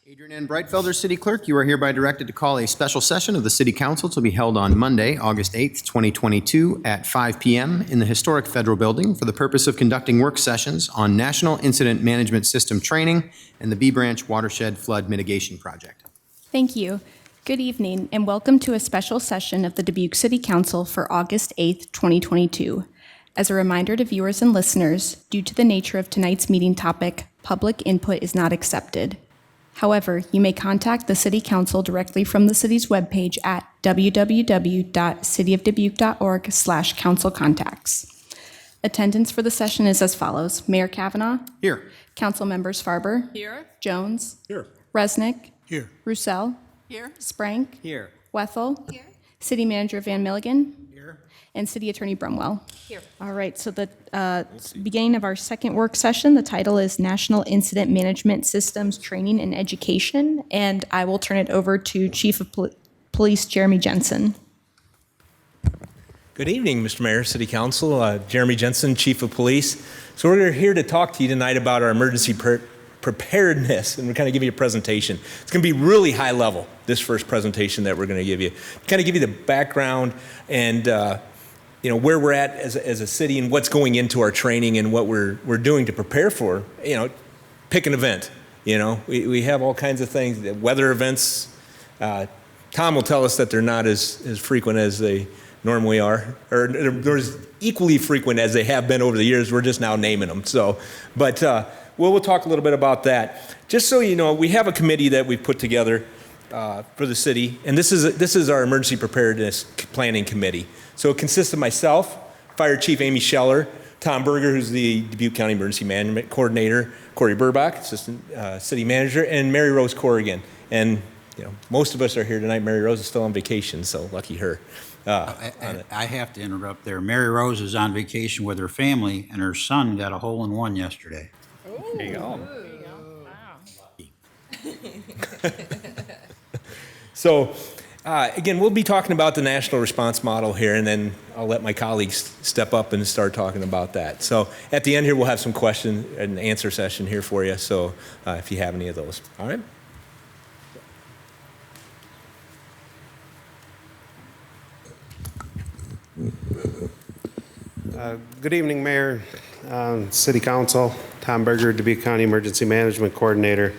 Adrian N. Breitfelder, City Clerk, you are hereby directed to call a special session of the City Council to be held on Monday, August 8th, 2022 at 5 p.m. in the historic Federal Building for the purpose of conducting work sessions on National Incident Management System training and the B Branch Watershed Flood Mitigation Project. Thank you. Good evening and welcome to a special session of the Dubuque City Council for August 8th, 2022. As a reminder to viewers and listeners, due to the nature of tonight's meeting topic, public input is not accepted. However, you may contact the City Council directly from the city's webpage at www.cityofdubuque.org/councilcontacts. Attendance for the session is as follows. Mayor Kavanaugh? Here. Council members Farber? Here. Jones? Here. Resnick? Here. Roussel? Here. Sprank? Here. Wethel? Here. City Manager Van Milligan? Here. And City Attorney Brumwell. Here. All right, so the beginning of our second work session, the title is National Incident Management Systems Training and Education, and I will turn it over to Chief of Police Jeremy Jensen. Good evening, Mr. Mayor, City Council. Jeremy Jensen, Chief of Police. So we're here to talk to you tonight about our emergency preparedness, and we're kind of give you a presentation. It's going to be really high level, this first presentation that we're going to give you. Kind of give you the background and where we're at as a city and what's going into our training and what we're doing to prepare for, pick an event. We have all kinds of things, weather events. Tom will tell us that they're not as frequent as they normally are, or they're as equally frequent as they have been over the years. We're just now naming them. We'll talk a little bit about that. Just so you know, we have a committee that we've put together for the city, and this is our emergency preparedness planning committee. So it consists of myself, Fire Chief Amy Scheller, Tom Berger, who's the Dubuque County Emergency Management Coordinator, Corey Burbach, Assistant City Manager, and Mary Rose Corrigan. And most of us are here tonight. Mary Rose is still on vacation, so lucky her. I have to interrupt there. Mary Rose is on vacation with her family, and her son got a hole-in-one yesterday. There you go. Wow. So, again, we'll be talking about the national response model here, and then I'll let my colleagues step up and start talking about that. So at the end here, we'll have some question and answer session here for you, so if you have any of those. All right? Good evening, Mayor, City Council. Tom Berger, Dubuque County Emergency Management Coordinator.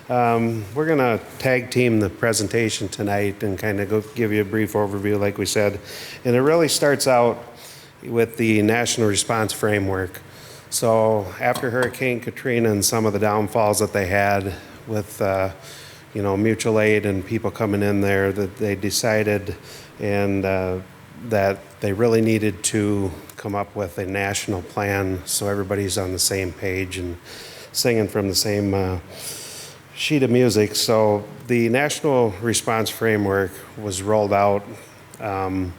We're going to tag team the presentation tonight and kind of give you a brief overview, like we said. And it really starts out with the National Response Framework. So after Hurricane Katrina and some of the downfalls that they had with, mutual aid and people coming in there, that they decided that they really needed to come up with a national plan so everybody's on the same page and singing from the same sheet of music. So the National Response Framework was rolled out, and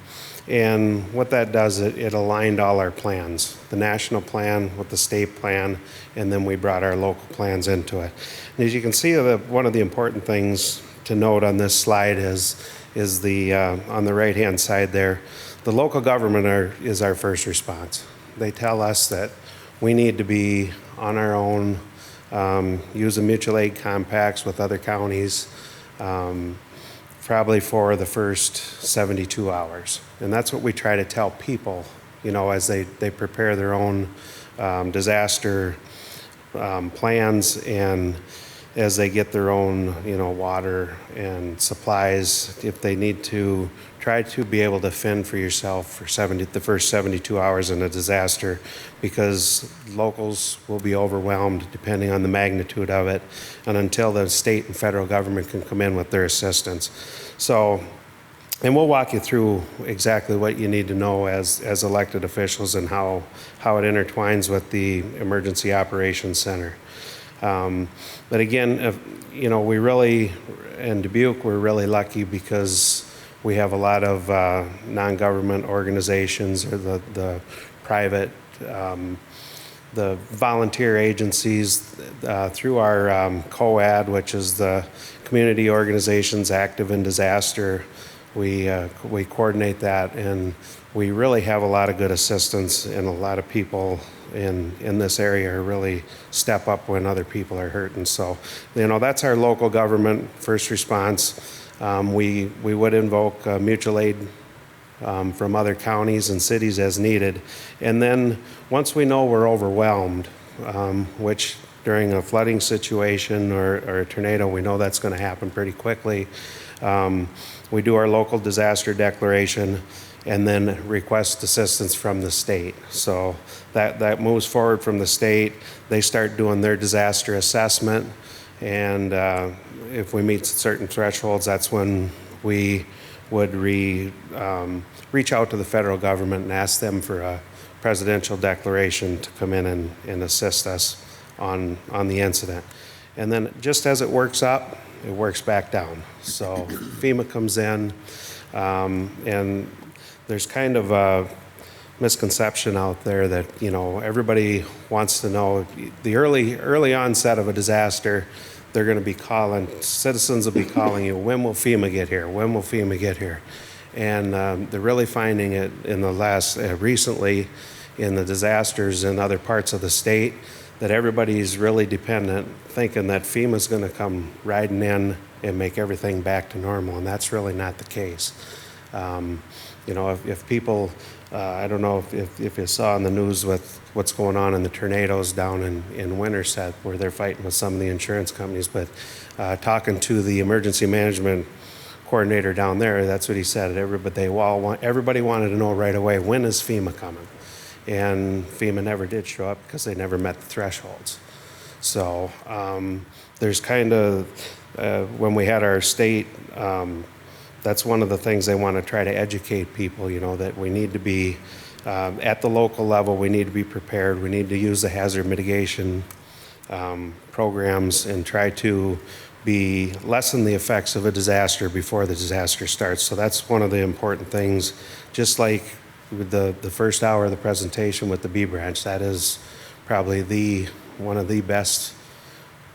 what that does, it aligned all our plans, the national plan with the state plan, and then we brought our local plans into it. And as you can see, one of the important things to note on this slide is the on the right-hand side there, the local government is our first response. They tell us that we need to be on our own, using mutual aid compacts with other counties, probably for the first 72 hours. And that's what we try to tell people, as they prepare their own disaster plans, and as they get their own, water and supplies, if they need to try to be able to fend for yourself for the first 72 hours in a disaster, because locals will be overwhelmed depending on the magnitude of it, and until the state and federal government can come in with their assistance. So, and we'll walk you through exactly what you need to know as elected officials and how it intertwines with the Emergency Operations Center. But again, we really, in Dubuque, we're really lucky because we have a lot of non-government organizations, or the private, the volunteer agencies through our COAD, which is the Community Organizations Active in Disaster. We coordinate that, and we really have a lot of good assistance and a lot of people in this area really step up when other people are hurting. So, that's our local government first response. We would invoke mutual aid from other counties and cities as needed. And then once we know we're overwhelmed, which during a flooding situation or a tornado, we know that's going to happen pretty quickly, we do our local disaster declaration and then request assistance from the state. So that moves forward from the state. They start doing their disaster assessment, and if we meet certain thresholds, that's when we would reach out to the federal government and ask them for a presidential declaration to come in and assist us on the incident. And then just as it works up, it works back down. So FEMA comes in, and there's kind of a misconception out there that, everybody wants to know the early onset of a disaster. They're going to be calling, citizens will be calling you, when will FEMA get here? When will FEMA get here? And they're really finding it in the last, recently in the disasters in other parts of the state, that everybody's really dependent, thinking that FEMA's going to come riding in and make everything back to normal, and that's really not the case. If people, I don't know if you saw in the news with what's going on in the tornadoes down in Winterset, where they're fighting with some of the insurance companies, but talking to the emergency management coordinator down there, that's what he said. Everybody wanted to know right away, when is FEMA coming? And FEMA never did show up because they never met the thresholds. So there's kind of, when we had our state, that's one of the things they want to try to educate people, that we need to be, at the local level, we need to be prepared. We need to use the hazard mitigation programs and try to lessen the effects of a disaster before the disaster starts. So that's one of the important things. Just like with the first hour of the presentation with the B branch, that is probably one of the best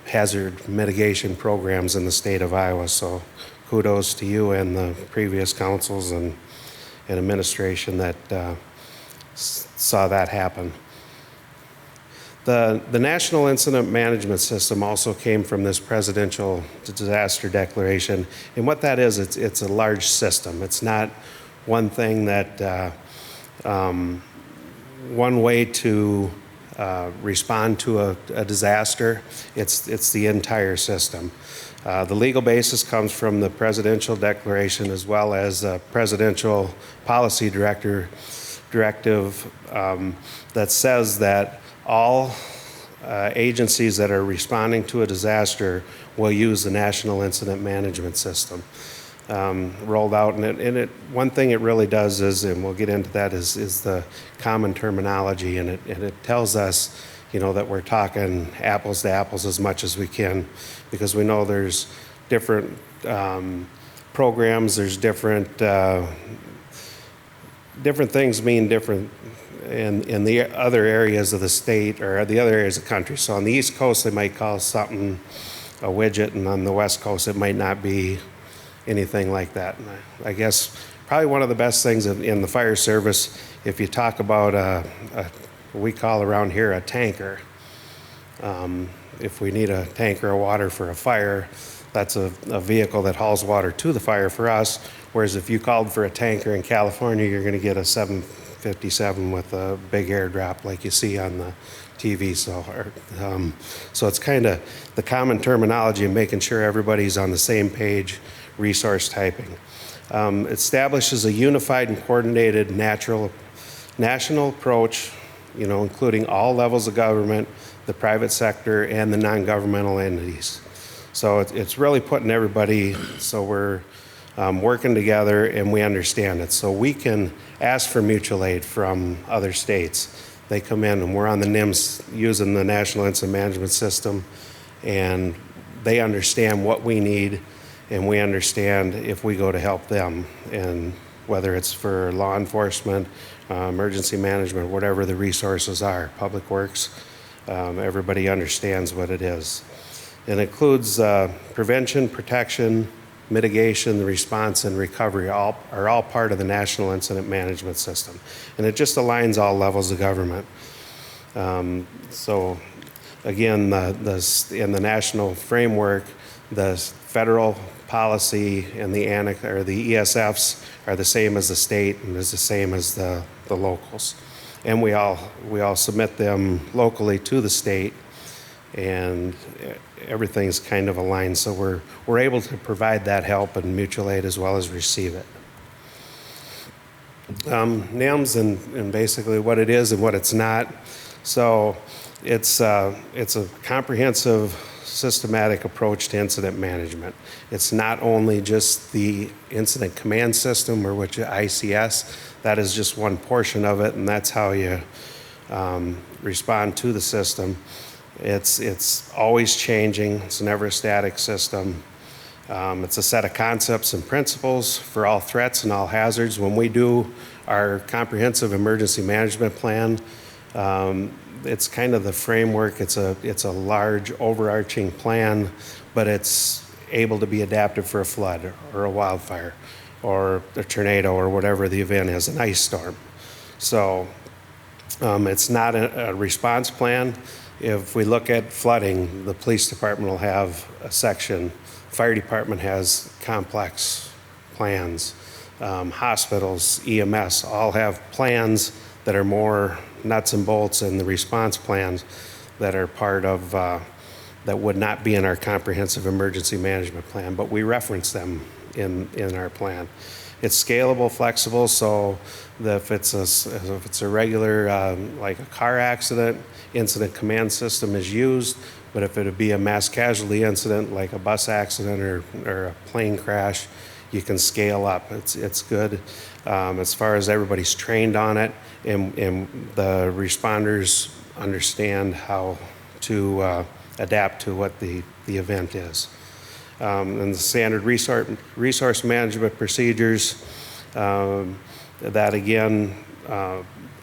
hazard mitigation programs in the state of Iowa. So kudos to you and the previous councils and administration that saw that happen. The National Incident Management System also came from this presidential disaster declaration. And what that is, it's a large system. It's not one thing that, one way to respond to a disaster. It's the entire system. The legal basis comes from the presidential declaration as well as a presidential policy directive that says that all agencies that are responding to a disaster will use the National Incident Management System rolled out. And one thing it really does is, and we'll get into that, is the common terminology, and it tells us, that we're talking apples to apples as much as we can, because we know there's different programs, there's different things mean different in the other areas of the state or the other areas of the country. So on the East Coast, they might call something a widget, and on the West Coast, it might not be anything like that. And I guess probably one of the best things in the fire service, if you talk about what we call around here a tanker. If we need a tanker of water for a fire, that's a vehicle that hauls water to the fire for us. Whereas if you called for a tanker in California, you're going to get a 757 with a big airdrop like you see on the TV. So it's kind of the common terminology and making sure everybody's on the same page, resource typing. Establishes a unified and coordinated national approach, including all levels of government, the private sector, and the non-governmental entities. So it's really putting everybody, so we're working together and we understand it. So we can ask for mutual aid from other states. They come in and we're on the NIMS using the National Incident Management System, and they understand what we need, and we understand if we go to help them, and whether it's for law enforcement, emergency management, whatever the resources are, public works, everybody understands what it is. It includes prevention, protection, mitigation, the response, and recovery are all part of the National Incident Management System. And it just aligns all levels of government. So again, in the national framework, the federal policy and the ESFs are the same as the state and is the same as the locals. And we all submit them locally to the state, and everything's kind of aligned. So we're able to provide that help and mutual aid as well as receive it. NIMS and basically what it is and what it's not. So it's a comprehensive, systematic approach to incident management. It's not only just the incident command system, or which ICS. That is just one portion of it, and that's how you respond to the system. It's always changing. It's never a static system. It's a set of concepts and principles for all threats and all hazards. When we do our comprehensive emergency management plan, it's kind of the framework. It's a large overarching plan, but it's able to be adapted for a flood or a wildfire or a tornado or whatever the event is, an ice storm. So it's not a response plan. If we look at flooding, the police department will have a section. Fire department has complex plans. Hospitals, EMS, all have plans that are more nuts and bolts, and the response plans that are part of, that would not be in our comprehensive emergency management plan, but we reference them in our plan. It's scalable, flexible, so if it's a regular, like a car accident, incident command system is used, but if it would be a mass casualty incident, like a bus accident or a plane crash, you can scale up. It's good. As far as everybody's trained on it, and the responders understand how to adapt to what the event is. And the standard resource management procedures, that again,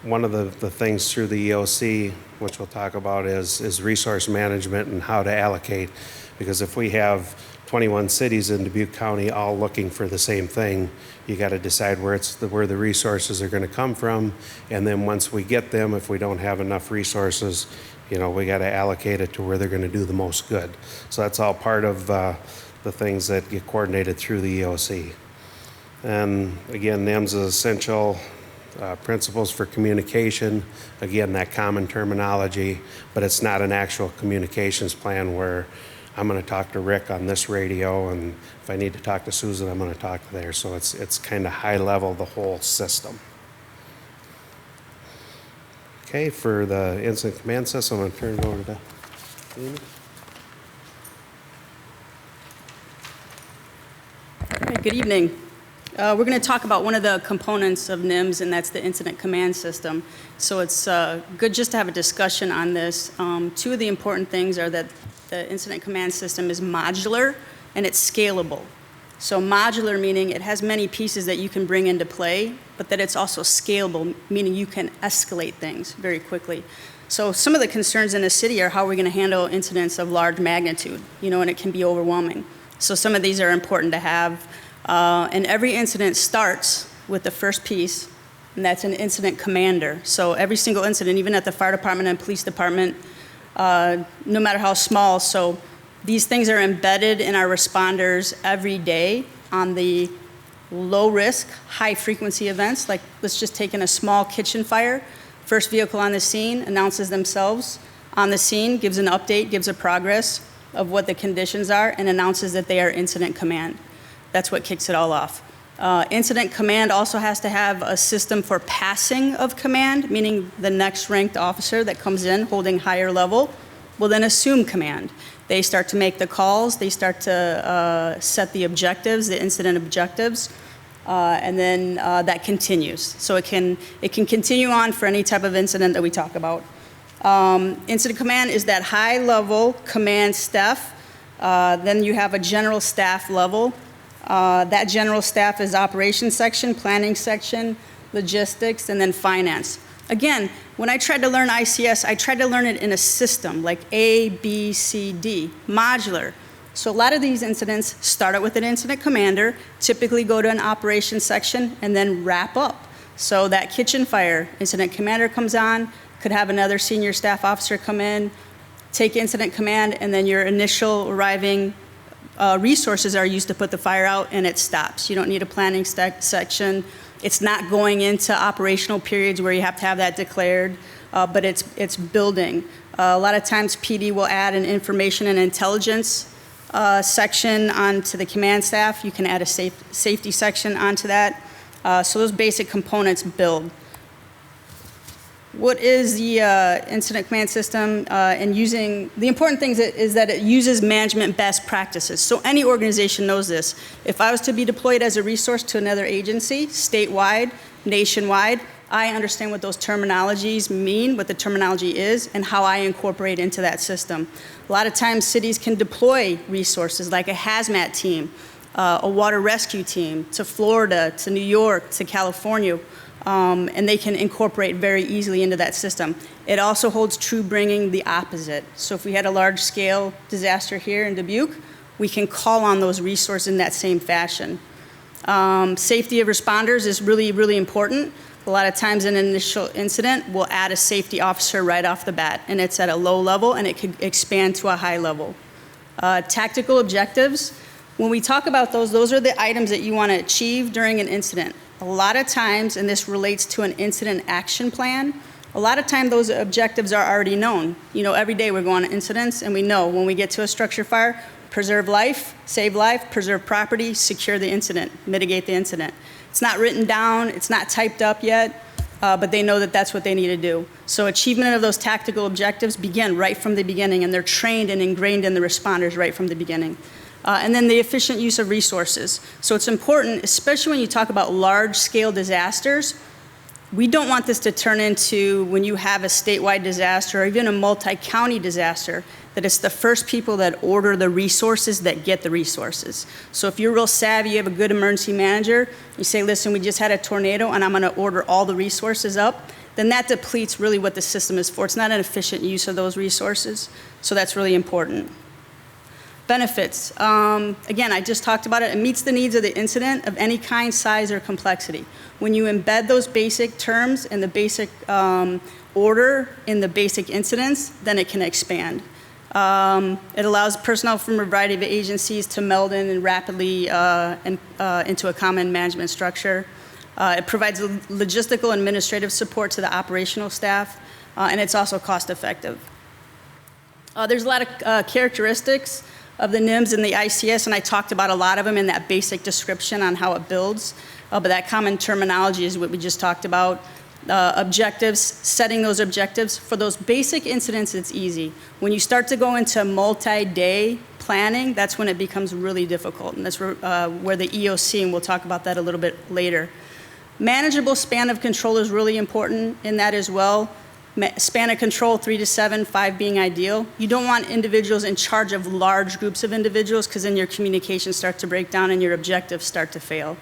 one of the things through the EOC, which we'll talk about, is resource management and how to allocate. Because if we have 21 cities in Dubuque County all looking for the same thing, you got to decide where the resources are going to come from, and then once we get them, if we don't have enough resources, we got to allocate it to where they're going to do the most good. So that's all part of the things that get coordinated through the EOC. And again, NIMS is essential. Principles for communication, again, that common terminology, but it's not an actual communications plan where I'm going to talk to Rick on this radio, and if I need to talk to Susan, I'm going to talk to there. So it's kind of high level, the whole system. Okay, for the incident command system, I'm going to turn it over to Amy. All right, good evening. We're going to talk about one of the components of NIMS, and that's the incident command system. So it's good just to have a discussion on this. Two of the important things are that the incident command system is modular and it's scalable. So modular meaning it has many pieces that you can bring into play, but that it's also scalable, meaning you can escalate things very quickly. So some of the concerns in the city are how we're going to handle incidents of large magnitude, and it can be overwhelming. So some of these are important to have. And every incident starts with the first piece, and that's an incident commander. So every single incident, even at the fire department and police department, no matter how small, so these things are embedded in our responders every day on the low risk, high frequency events. Like, let's just take in a small kitchen fire. First vehicle on the scene announces themselves on the scene, gives an update, gives a progress of what the conditions are, and announces that they are incident command. That's what kicks it all off. Incident command also has to have a system for passing of command, meaning the next ranked officer that comes in holding higher level will then assume command. They start to make the calls, they start to set the objectives, the incident objectives, and then that continues. So it can continue on for any type of incident that we talk about. Incident command is that high level command staff. Then you have a general staff level. That general staff is operations section, planning section, logistics, and then finance. Again, when I tried to learn ICS, I tried to learn it in a system like A, B, C, D, modular. So a lot of these incidents start out with an incident commander, typically go to an operations section, and then wrap up. So that kitchen fire, incident commander comes on, could have another senior staff officer come in, take incident command, and then your initial arriving resources are used to put the fire out, and it stops. You don't need a planning section. It's not going into operational periods where you have to have that declared, but it's building. A lot of times PD will add an information and intelligence section onto the command staff. You can add a safety section onto that. So those basic components build. What is the incident command system? And using the important things is that it uses management best practices. So any organization knows this. If I was to be deployed as a resource to another agency, statewide, nationwide, I understand what those terminologies mean, what the terminology is, and how I incorporate into that system. A lot of times cities can deploy resources like a hazmat team, a water rescue team to Florida, to New York, to California, and they can incorporate very easily into that system. It also holds true bringing the opposite. So if we had a large-scale disaster here in Dubuque, we can call on those resources in that same fashion. Safety of responders is really, really important. A lot of times in an initial incident, we'll add a safety officer right off the bat, and it's at a low level, and it could expand to a high level. Tactical objectives, when we talk about those are the items that you want to achieve during an incident. A lot of times, and this relates to an incident action plan, a lot of time those objectives are already known. You know, every day we're going to incidents, and we know when we get to a structure fire, preserve life, save life, preserve property, secure the incident, mitigate the incident. It's not written down, it's not typed up yet, but they know that that's what they need to do. So achievement of those tactical objectives begin right from the beginning, and they're trained and ingrained in the responders right from the beginning. And then the efficient use of resources. So it's important, especially when you talk about large-scale disasters, we don't want this to turn into, when you have a statewide disaster or even a multi-county disaster, that it's the first people that order the resources that get the resources. So if you're real savvy, you have a good emergency manager, you say, listen, we just had a tornado and I'm gonna order all the resources up, then that depletes really what the system is for. It's not an efficient use of those resources. So that's really important. Benefits. Again, I just talked about it. It meets the needs of the incident of any kind, size, or complexity. When you embed those basic terms and the basic order in the basic incidents, then it can expand. It allows personnel from a variety of agencies to meld in and rapidly into a common management structure. It provides logistical and administrative support to the operational staff, and it's also cost effective. There's a lot of characteristics of the NIMS and the ICS, and I talked about a lot of them in that basic description on how it builds, but that common terminology is what we just talked about. Objectives, setting those objectives. For those basic incidents, it's easy. When you start to go into multi-day planning, that's when it becomes really difficult, and that's where the EOC, and we'll talk about that a little bit later. Manageable span of control is really important in that as well. Span of control, 3 to 7, 5 being ideal. You don't want individuals in charge of large groups of individuals because then your communications start to break down and your objectives start to fail.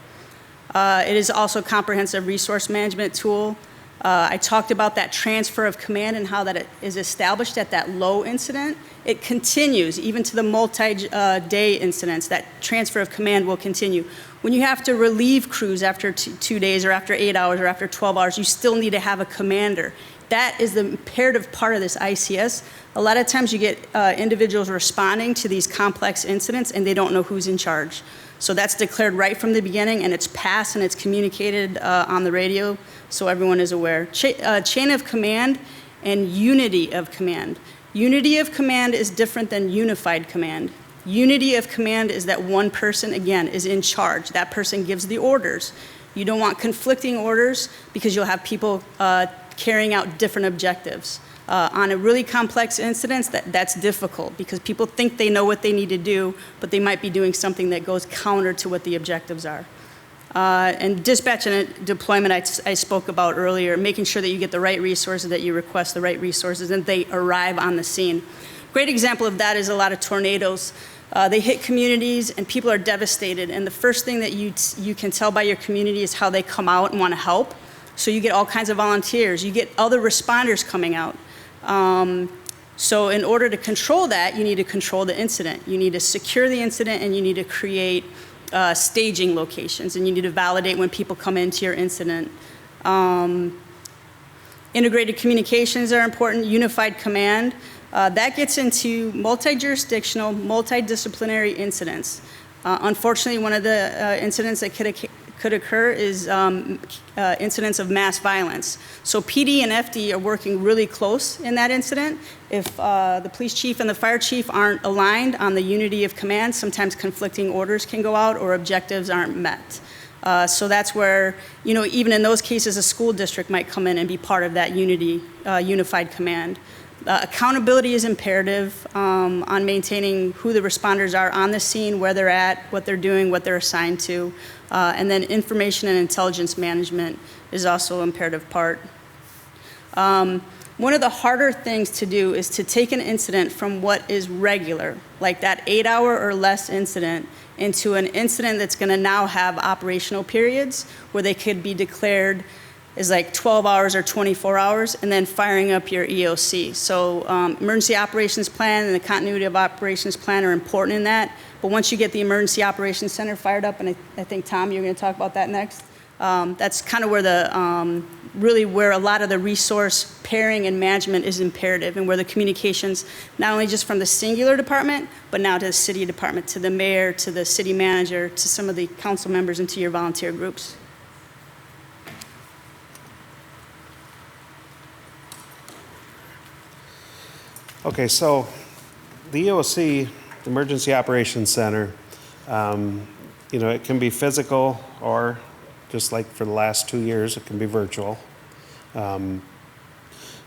It is also a comprehensive resource management tool. I talked about that transfer of command and how that it is established at that low incident. It continues even to the multi-day incidents. That transfer of command will continue. When you have to relieve crews after 2 days or after 8 hours or after 12 hours, you still need to have a commander. That is the imperative part of this ICS. A lot of times you get individuals responding to these complex incidents and they don't know who's in charge. So that's declared right from the beginning, and it's passed and it's communicated on the radio so everyone is aware. Chain of command and unity of command. Unity of command is different than unified command. Unity of command is that one person, again, is in charge. That person gives the orders. You don't want conflicting orders because you'll have people carrying out different objectives. On a really complex incident, that's difficult because people think they know what they need to do, but they might be doing something that goes counter to what the objectives are. And dispatch and deployment I spoke about earlier, making sure that you get the right resources, that you request the right resources, and they arrive on the scene. Great example of that is a lot of tornadoes. They hit communities and people are devastated, and the first thing that you can tell by your community is how they come out and want to help. So you get all kinds of volunteers. You get other responders coming out. So in order to control that, you need to control the incident. You need to secure the incident, and you need to create staging locations, and you need to validate when people come into your incident. Integrated communications are important, unified command. That gets into multi-jurisdictional, multidisciplinary incidents. Unfortunately, one of the incidents that could occur is incidents of mass violence. So PD and FD are working really close in that incident. If the police chief and the fire chief aren't aligned on the unity of command, sometimes conflicting orders can go out or objectives aren't met. So that's where, even in those cases, a school district might come in and be part of that unified command. Accountability is imperative on maintaining who the responders are on the scene, where they're at, what they're doing, what they're assigned to. And then information and intelligence management is also an imperative part. One of the harder things to do is to take an incident from what is regular, like that 8-hour or less incident, into an incident that's going to now have operational periods where they could be declared as like 12 hours or 24 hours, and then firing up your EOC. So emergency operations plan and the continuity of operations plan are important in that. But once you get the emergency operations center fired up, and I think, Tom, you're going to talk about that next, that's kind of where really where a lot of the resource pairing and management is imperative, and where the communications, not only just from the singular department, but now to the city department, to the mayor, to the city manager, to some of the council members, and to your volunteer groups. Okay, so the EOC, the Emergency Operations Center, it can be physical, or just like for the last 2 years, it can be virtual.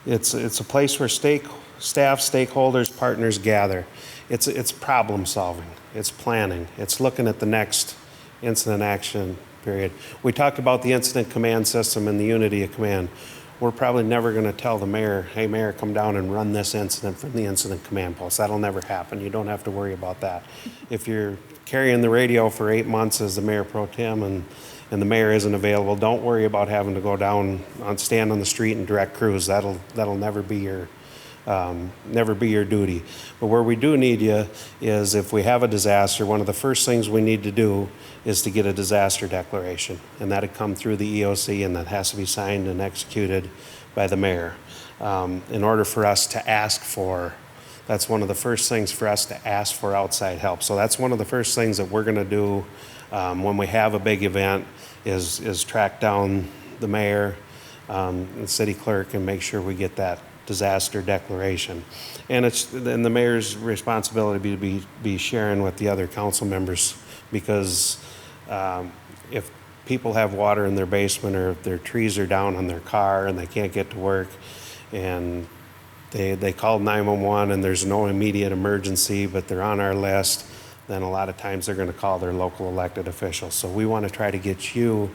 It's a place where staff, stakeholders, partners gather. It's problem solving, it's planning, it's looking at the next incident action period. We talked about the incident command system and the unity of command. We're probably never going to tell the mayor, hey, mayor, come down and run this incident from the incident command post. That'll never happen. You don't have to worry about that. If you're carrying the radio for 8 months as the mayor pro tem and the mayor isn't available, don't worry about having to go down stand on the street and direct crews. That'll never be your duty. But where we do need you is if we have a disaster, one of the first things we need to do is to get a disaster declaration, and that'd come through the EOC, and that has to be signed and executed by the mayor. In order for us to ask for, that's one of the first things for us to ask for outside help. So that's one of the first things that we're going to do when we have a big event is track down the mayor and city clerk and make sure we get that disaster declaration. And it's then the mayor's responsibility to be sharing with the other council members, because if people have water in their basement, or if their trees are down on their car and they can't get to work, and they call 911 and there's no immediate emergency, but they're on our list, then a lot of times they're going to call their local elected officials. So we want to try to get you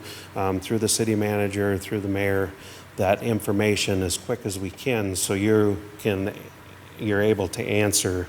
through the city manager, through the mayor, that information as quick as we can, so you're able to answer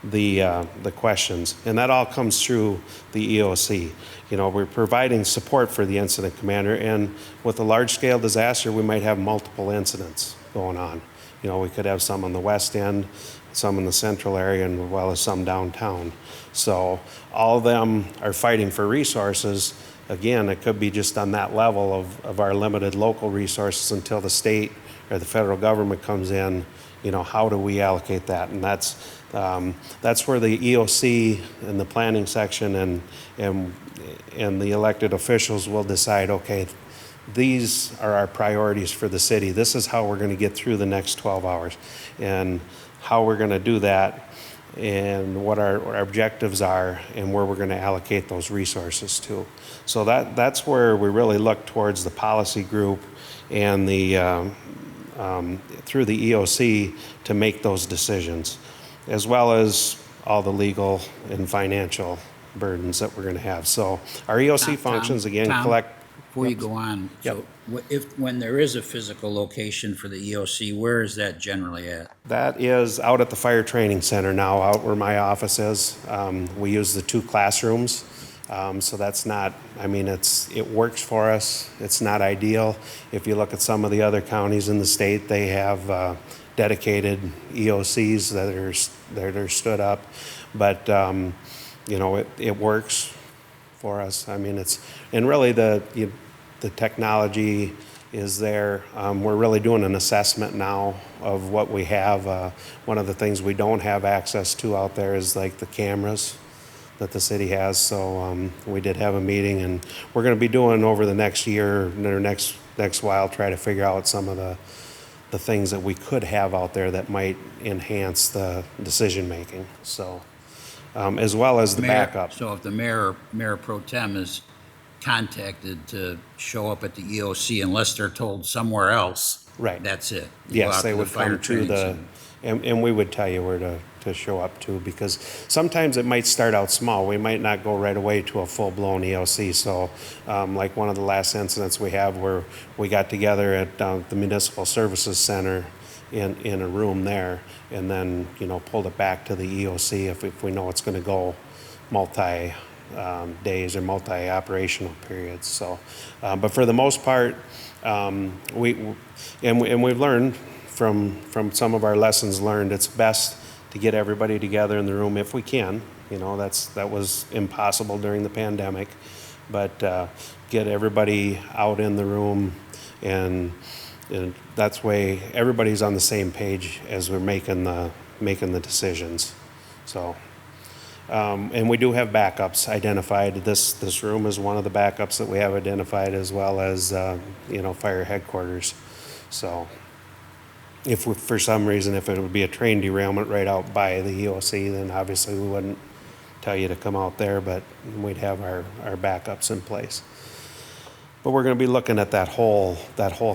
the questions. And that all comes through the EOC. We're providing support for the incident commander, and with a large-scale disaster, we might have multiple incidents going on. We could have some on the west end, some in the central area, and as well as some downtown. So all of them are fighting for resources. Again, it could be just on that level of our limited local resources until the state or the federal government comes in. How do we allocate that? And that's where the EOC and the planning section and the elected officials will decide, okay, these are our priorities for the city. This is how we're going to get through the next 12 hours, and how we're going to do that, and what our objectives are, and where we're going to allocate those resources to. So that's where we really look towards the policy group and the through the EOC to make those decisions, as well as all the legal and financial burdens that we're going to have. So our EOC functions, again, Tom, collect. Before you go on, so when there is a physical location for the EOC, where is that generally at? That is out at the Fire Training Center now, out where my office is. We use the 2 classrooms, so that's not, it works for us. It's not ideal. If you look at some of the other counties in the state, they have dedicated EOCs that are stood up, but it works for us. And really the technology is there. We're really doing an assessment now of what we have. One of the things we don't have access to out there is like the cameras that the city has. So we did have a meeting, and we're going to be doing over the next year or next while, try to figure out some of the things that we could have out there that might enhance the decision making. So as well as the backup. So if the mayor pro tem is contacted to show up at the EOC unless they're told somewhere else. Right. That's it. You go Yes, out they to would fire come to training the, center. and we would tell you where to show up to, because sometimes it might start out small. We might not go right away to a full-blown EOC. So like one of the last incidents we have where we got together at the Municipal Services Center in a room there, and then, pulled it back to the EOC if we know it's going to go multi days or multi-operational periods. So, but for the most part, we've learned from some of our lessons learned, it's best to get everybody together in the room if we can. That was impossible during the pandemic, but get everybody out in the room, and that's way everybody's on the same page as we're making the decisions. So. And we do have backups identified. This room is one of the backups that we have identified, as well as fire headquarters. So if for some reason, if it would be a train derailment right out by the EOC, then obviously we wouldn't tell you to come out there, but we'd have our backups in place. But we're going to be looking at that whole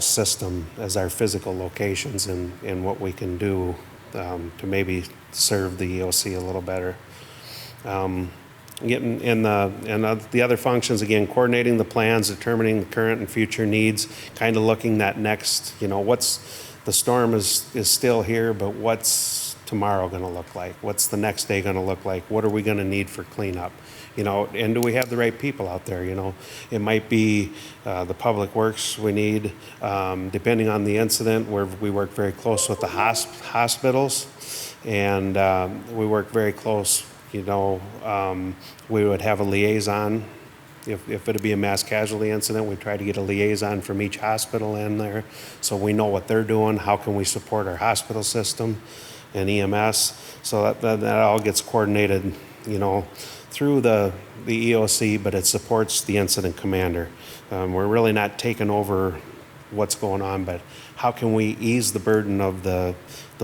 system as our physical locations and what we can do to maybe serve the EOC a little better. Getting in the other functions, again, coordinating the plans, determining the current and future needs, kind of looking that next, the storm is still here, but what's tomorrow going to look like? What's the next day going to look like? What are we going to need for cleanup? And do we have the right people out there? It might be the public works we need, depending on the incident, where we work very close with the hospitals, and we work very close. We would have a liaison. If it'd be a mass casualty incident, we try to get a liaison from each hospital in there, so we know what they're doing. How can we support our hospital system and EMS? So that all gets coordinated, through the EOC, but it supports the incident commander. We're really not taking over what's going on, but how can we ease the burden of the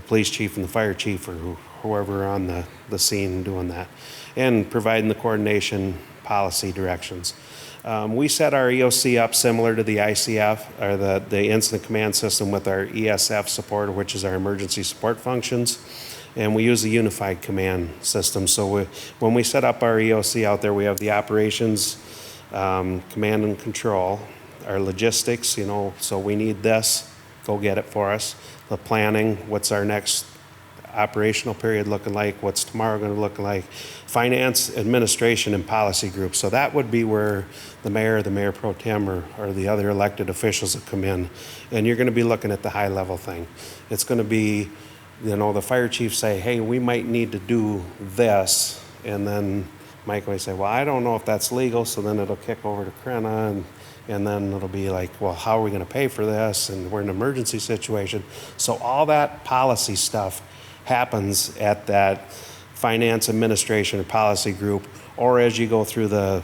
police chief and the fire chief, or whoever on the scene doing that, and providing the coordination policy directions. We set our EOC up similar to the ICF, or the incident command system, with our ESF support, which is our emergency support functions, and we use a unified command system. So when we set up our EOC out there, we have the operations, command and control, our logistics, so we need this, go get it for us. The planning, what's our next operational period looking like, what's tomorrow going to look like, finance, administration, and policy groups. So that would be where the mayor pro tem, or the other elected officials would come in, and you're going to be looking at the high level thing. It's going to be, the fire chief say, hey, we might need to do this, and then Mike will say, well, I don't know if that's legal, so then it'll kick over to Krenna, and then it'll be like, well, how are we going to pay for this, and we're in an emergency situation. So all that policy stuff happens at that finance, administration, or policy group, or as you go through the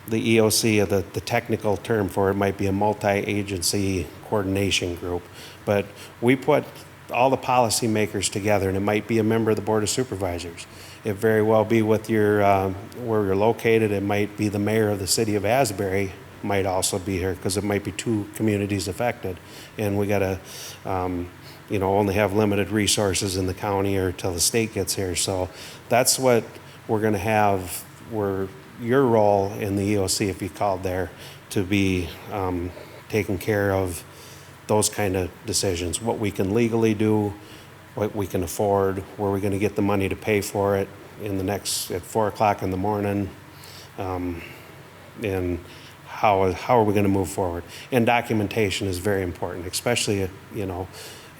EOC, the technical term for it might be a multi-agency coordination group. But we put all the policymakers together, and it might be a member of the Board of Supervisors. It very well be with your where you're located. It might be the mayor of the city of Asbury might also be here, because it might be 2 communities affected, and we got to only have limited resources in the county or till the state gets here. So that's what we're going to have, where your role in the EOC, if you called there, to be taking care of those kind of decisions, what we can legally do, what we can afford, where we're going to get the money to pay for it at 4 o'clock in the morning, and how are we going to move forward. And documentation is very important, especially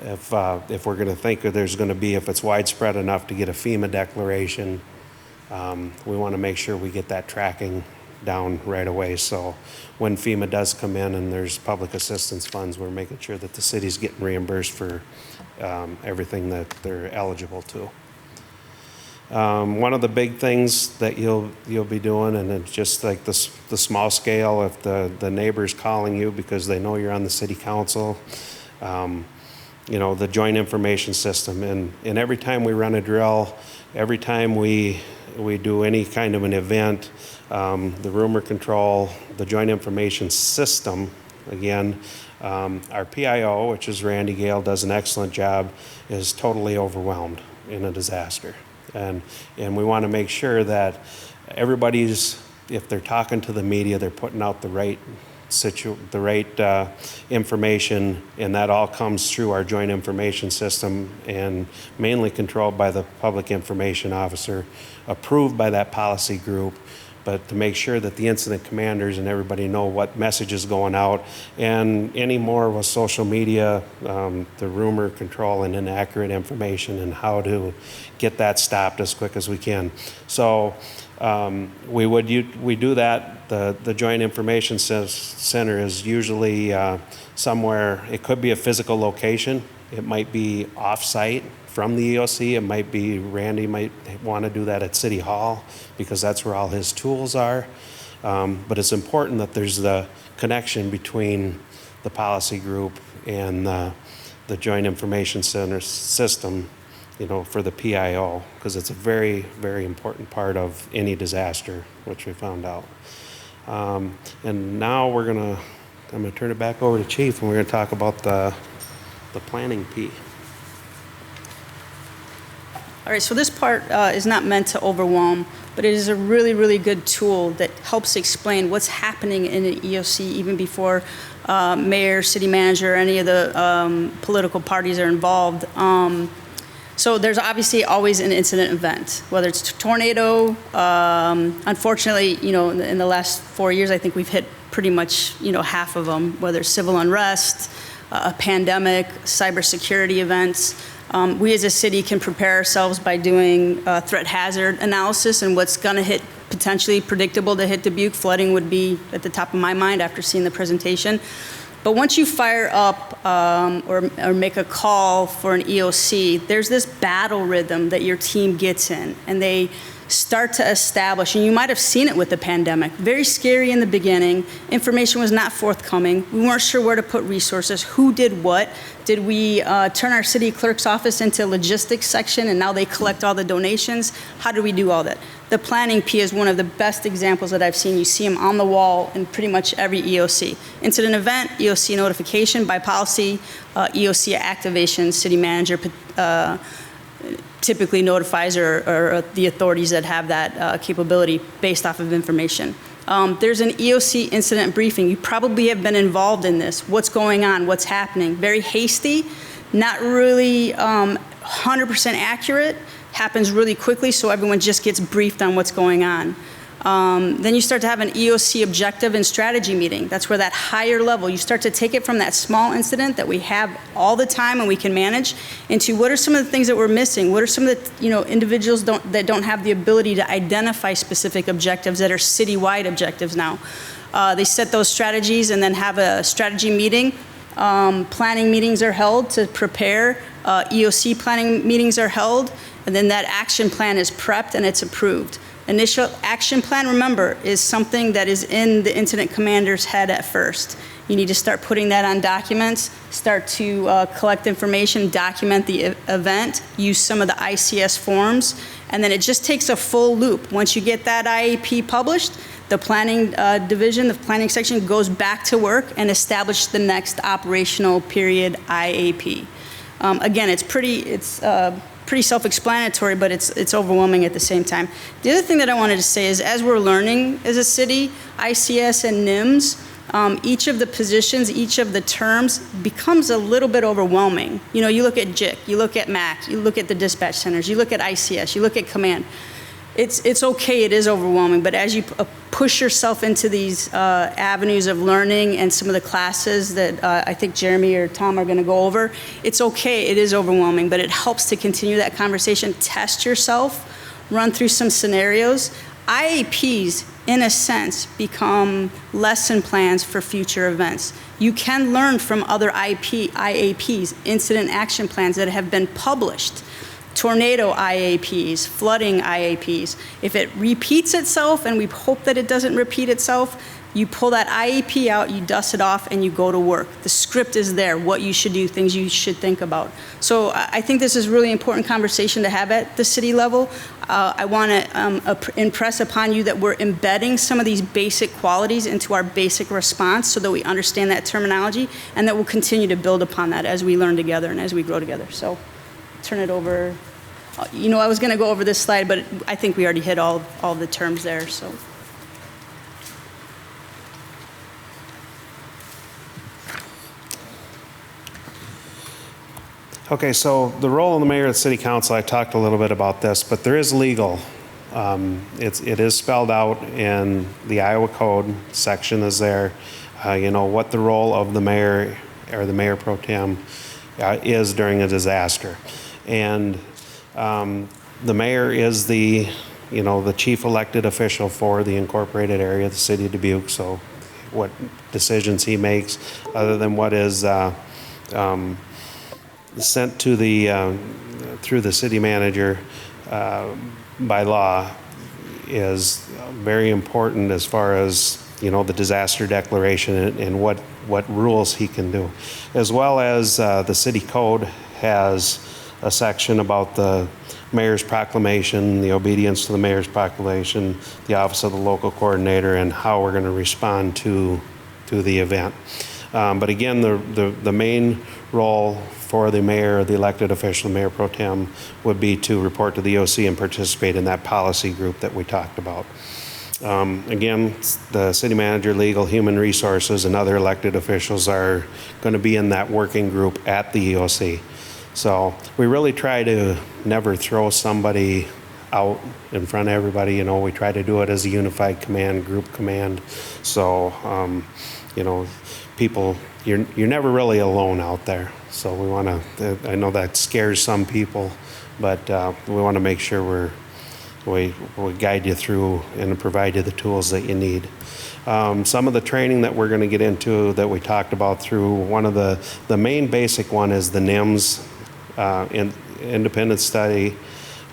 if we're going to think that there's going to be, if it's widespread enough to get a FEMA declaration, we want to make sure we get that tracking down right away. So when FEMA does come in and there's public assistance funds, we're making sure that the city's getting reimbursed for everything that they're eligible to. One of the big things that you'll be doing, and it's just like the small scale, if the neighbor's calling you because they know you're on the city council, the joint information system. And every time we run a drill, every time we do any kind of an event, the rumor control, the joint information system, again, our PIO, which is Randy Gale, does an excellent job, is totally overwhelmed in a disaster. And we want to make sure that everybody's, if they're talking to the media, they're putting out the right information, and that all comes through our joint information system and mainly controlled by the public information officer, approved by that policy group, but to make sure that the incident commanders and everybody know what message is going out. And any more with social media, the rumor control and inaccurate information, and how to get that stopped as quick as we can. So we do that. The Joint Information Center is usually somewhere. It could be a physical location. It might be off-site from the EOC. It might be, Randy might want to do that at City Hall because that's where all his tools are. But it's important that there's the connection between the policy group and the Joint Information Center system, for the PIO, because it's a very, very important part of any disaster, which we found out. And now I'm gonna turn it back over to Chief, and we're gonna talk about the planning P. All right, so this part is not meant to overwhelm, but it is a really, really good tool that helps explain what's happening in an EOC even before mayor, city manager, any of the political parties are involved. So there's obviously always an incident event, whether it's a tornado. Unfortunately, in the last 4 years, I think we've hit pretty much, half of them, whether it's civil unrest, a pandemic, cybersecurity events. We as a city can prepare ourselves by doing threat hazard analysis and what's going to hit, potentially predictable to hit Dubuque. Flooding would be at the top of my mind after seeing the presentation. But once you fire up or make a call for an EOC, there's this battle rhythm that your team gets in, and they start to establish, and you might have seen it with the pandemic, very scary in the beginning. Information was not forthcoming. We weren't sure where to put resources, who did what. Did we turn our city clerk's office into a logistics section and now they collect all the donations? How do we do all that? The planning P is one of the best examples that I've seen. You see them on the wall in pretty much every EOC. Incident event, EOC notification by policy, EOC activation, city manager typically notifies or the authorities that have that capability based off of information. There's an EOC incident briefing. You probably have been involved in this. What's going on? What's happening? Very hasty, not really 100% accurate, happens really quickly, so everyone just gets briefed on what's going on. Then you start to have an EOC objective and strategy meeting. That's where that higher level, you start to take it from that small incident that we have all the time and we can manage into what are some of the things that we're missing? What are some of the individuals that don't have the ability to identify specific objectives that are citywide objectives now? They set those strategies and then have a strategy meeting. Planning meetings are held to prepare. EOC planning meetings are held, and then that action plan is prepped and it's approved. Initial action plan, remember, is something that is in the incident commander's head at first. You need to start putting that on documents, start to collect information, document the event, use some of the ICS forms, and then it just takes a full loop. Once you get that IAP published, the planning division, the planning section goes back to work and establish the next operational period IAP. Again, it's pretty self-explanatory, but it's overwhelming at the same time. The other thing that I wanted to say is, as we're learning as a city, ICS and NIMS, each of the positions, each of the terms becomes a little bit overwhelming. You look at JIC, you look at MAC, you look at the dispatch centers, you look at ICS, you look at command. It's okay, it is overwhelming, but as you push yourself into these avenues of learning and some of the classes that I think Jeremy or Tom are going to go over, it's okay, it is overwhelming, but it helps to continue that conversation, test yourself, run through some scenarios. IAPs, in a sense, become lesson plans for future events. You can learn from other IAPs, incident action plans that have been published, tornado IAPs, flooding IAPs. If it repeats itself, and we hope that it doesn't repeat itself, you pull that IAP out, you dust it off, and you go to work. The script is there, what you should do, things you should think about. So I think this is a really important conversation to have at the city level. I want to impress upon you that we're embedding some of these basic qualities into our basic response so that we understand that terminology, and that we'll continue to build upon that as we learn together and as we grow together. So turn it over. You know, I was going to go over this slide, but I think we already hit all the terms there, so. Okay, so the role of the mayor of the city council, I talked a little bit about this, but there is legal. It is spelled out in the Iowa Code, section is there, you know, what the role of the mayor or the mayor pro tem is during a disaster. And the mayor is the, you know, the chief elected official for the incorporated area of the city of Dubuque, so what decisions he makes, other than what is sent to the through the city manager by law, is very important as far as, you know, the disaster declaration and what rules he can do, as well as the city code has a section about the mayor's proclamation, the obedience to the mayor's proclamation, the office of the local coordinator, and how we're going to respond to the event. But again, the main role for the mayor, the elected official, mayor pro tem, would be to report to the OC and participate in that policy group that we talked about. Again, the city manager, legal, human resources, and other elected officials are going to be in that working group at the EOC. So we really try to never throw somebody out in front of everybody. You know, we try to do it as a unified command, group command. So, you know, people, you're never really alone out there. So we want to, I know that scares some people, but we want to make sure we guide you through and provide you the tools that you need. Some of the training that we're going to get into that we talked about through, one of the main basic one is the NIMS independent study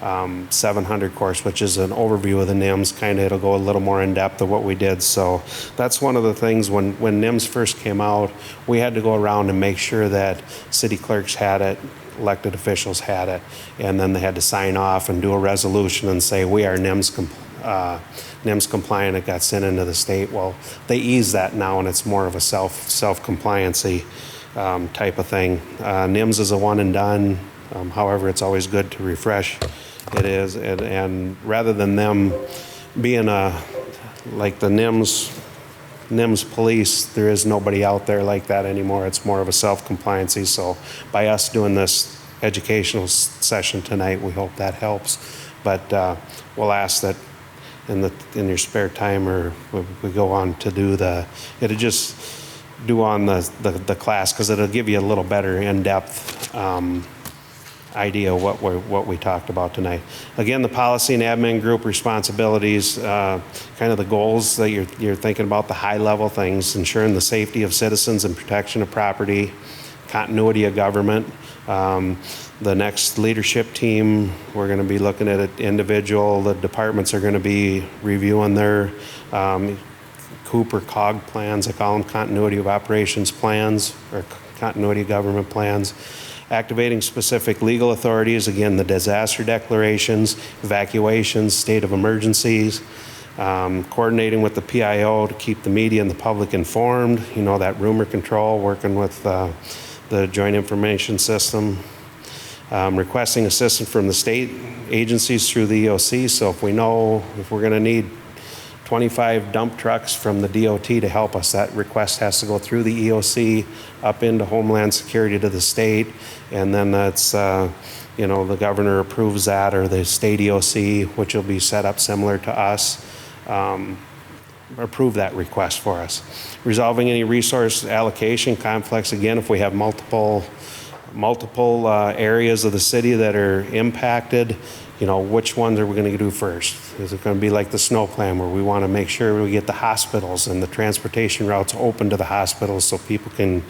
700 course, which is an overview of the NIMS. Kind of, it'll go a little more in depth of what we did. So that's one of the things when NIMS first came out, we had to go around and make sure that city clerks had it, elected officials had it, and then they had to sign off and do a resolution and say, we are NIMS compliant. It got sent into the state. Well, they ease that now, and it's more of a self-compliancy type of thing. NIMS is a one and done. However, it's always good to refresh. It is, and rather than them being like the NIMS police, there is nobody out there like that anymore. It's more of a self-compliancy. So by us doing this educational session tonight, we hope that helps. But we'll ask that in your spare time, or we go on to do it'll just do on the class, because it'll give you a little better in-depth idea of what we talked about tonight. Again, the policy and admin group responsibilities, kind of the goals that you're thinking about, the high level things, ensuring the safety of citizens and protection of property, continuity of government. The next leadership team, we're going to be looking at it individual. The departments are going to be reviewing their COOP or COG plans. I call them continuity of operations plans, or continuity of government plans. Activating specific legal authorities, again, the disaster declarations, evacuations, state of emergencies, coordinating with the PIO to keep the media and the public informed, you know, that rumor control, working with the Joint Information System, requesting assistance from the state agencies through the EOC. So if we know if we're going to need 25 dump trucks from the DOT to help us, that request has to go through the EOC up into Homeland Security to the state, and then that's, you know, the governor approves that, or the state EOC, which will be set up similar to us, approve that request for us. Resolving any resource allocation conflicts, again, if we have multiple areas of the city that are impacted, which ones are we going to do first? Is it going to be like the snow plan where we want to make sure we get the hospitals and the transportation routes open to the hospitals so people can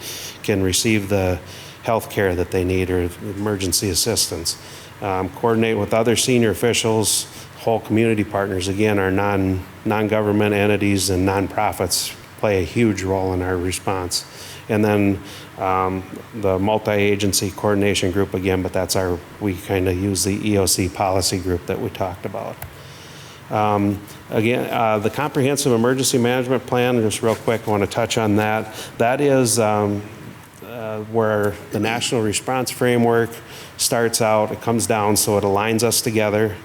receive the health care that they need or emergency assistance? Coordinate with other senior officials, whole community partners. Again, our non-government entities and nonprofits play a huge role in our response. And then the multi-agency coordination group again, but we kind of use the EOC policy group that we talked about. The comprehensive emergency management plan, just real quick, I want to touch on that. That is where the national response framework starts out, it comes down, so it aligns us together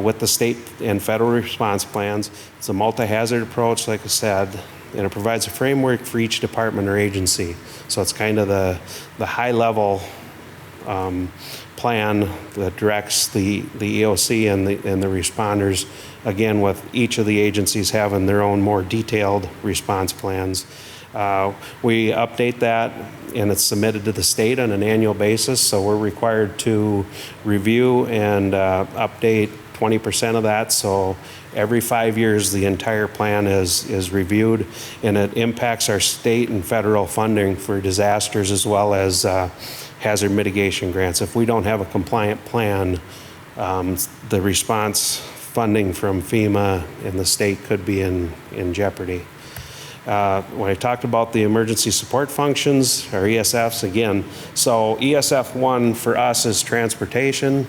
with the state and federal response plans. It's a multi-hazard approach, like I said, and it provides a framework for each department or agency. So it's kind of the high-level plan that directs the EOC and the responders, again, with each of the agencies having their own more detailed response plans. We update that, and it's submitted to the state on an annual basis, so we're required to review and update 20% of that. So every 5 years, the entire plan is reviewed, and it impacts our state and federal funding for disasters as well as hazard mitigation grants. If we don't have a compliant plan, the response funding from FEMA and the state could be in jeopardy. When I talked about the emergency support functions, or ESFs, again, so ESF 1 for us is transportation,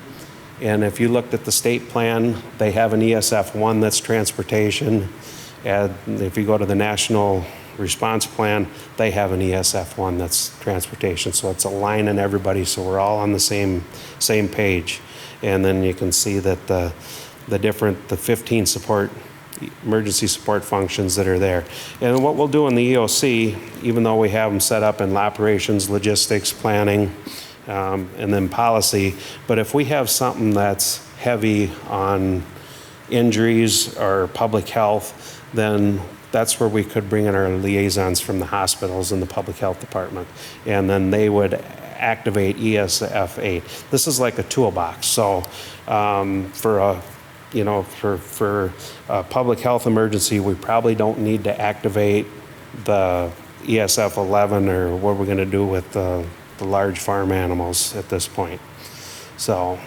and if you looked at the state plan, they have an ESF 1 that's transportation, and if you go to the national response plan, they have an ESF 1 that's transportation, so it's aligning everybody so we're all on the same page. And then you can see that the 15 emergency support functions that are there. And what we'll do in the EOC, even though we have them set up in operations, logistics, planning, and then policy, but if we have something that's heavy on injuries or public health, then that's where we could bring in our liaisons from the hospitals and the public health department. And then they would activate ESF 8. This is like a toolbox. So for a public health emergency, we probably don't need to activate the ESF 11 or what we're going to do with the large farm animals at this point. So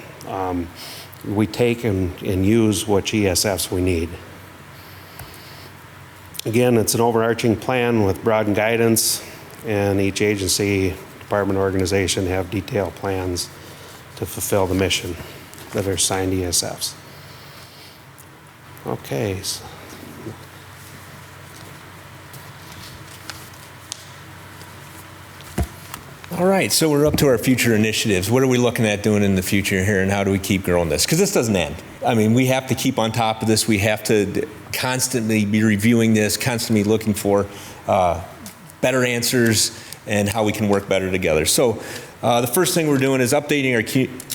we take and use which ESFs we need. Again, it's an overarching plan with broad guidance, and each agency, department, organization have detailed plans to fulfill the mission that are assigned ESFs. Okay. All right, so we're up to our future initiatives. What are we looking at doing in the future here, and how do we keep growing this? Because this doesn't end. I mean, we have to keep on top of this. We have to constantly be reviewing this, constantly looking for better answers and how we can work better together. So the first thing we're doing is updating our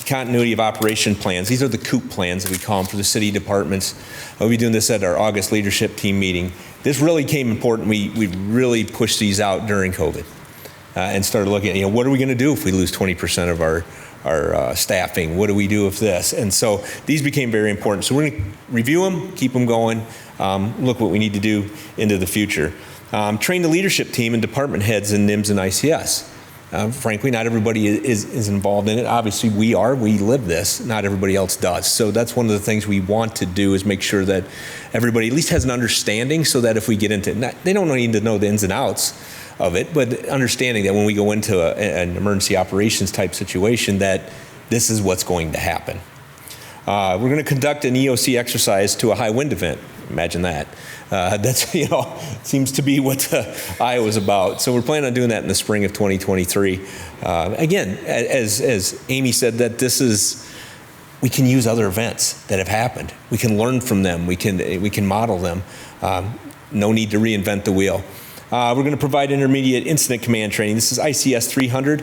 continuity of operation plans. These are the COOP plans that we call them for the city departments. We'll be doing this at our August leadership team meeting. This really came important. We really pushed these out during COVID and started looking at, what are we going to do if we lose 20% of our staffing? What do we do with this? And so these became very important. So we're going to review them, keep them going, look what we need to do into the future. Train the leadership team and department heads in NIMS and ICS. Frankly, not everybody is involved in it. Obviously, we live this. Not everybody else does. So that's one of the things we want to do is make sure that everybody at least has an understanding so that if we get into it, they don't need to know the ins and outs of it, but understanding that when we go into an emergency operations type situation that this is what's going to happen. We're going to conduct an EOC exercise to a high wind event. Imagine that. That's, seems to be what Iowa's about. So we're planning on doing that in the spring of 2023. Again, as Amy said, that we can use other events that have happened. We can learn from them. We can model them. No need to reinvent the wheel. We're going to provide intermediate incident command training. This is ICS 300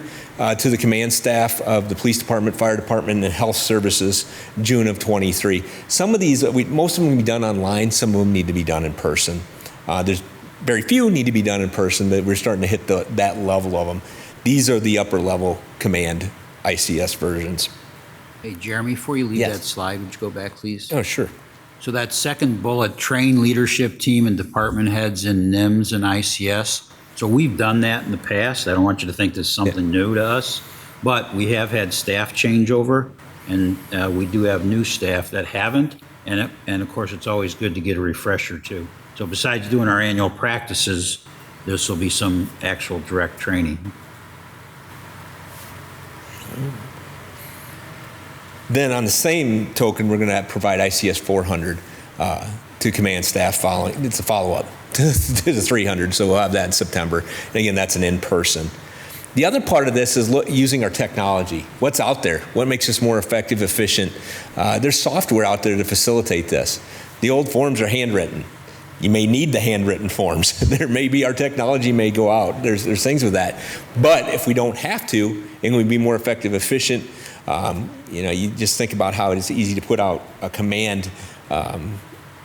to the command staff of the police department, fire department, and health services, June of 23. Some of these, most of them can be done online. Some of them need to be done in person. There's very few need to be done in person, but we're starting to hit that level of them. These are the upper level command ICS versions. Hey, Jeremy, before you leave Yes. that slide, would you go back, please? Oh, sure. So that second bullet, train leadership team and department heads in NIMS and ICS. So we've done that in the past. I don't want you to think this is something new to us, but we have had staff changeover, and we do have new staff that haven't. And of course, it's always good to get a refresher too. So besides doing our annual practices, this will be some actual direct training. Then on the same token, we're going to provide ICS 400 to command staff following. It's a follow-up to the 300, so we'll have that in September. And again, that's an in-person. The other part of this is using our technology. What's out there? What makes us more effective, efficient? There's software out there to facilitate this. The old forms are handwritten. You may need the handwritten forms. There may be, our technology may go out. There's things with that. But if we don't have to, and we'd be more effective, efficient, you just think about how it's easy to put out a command,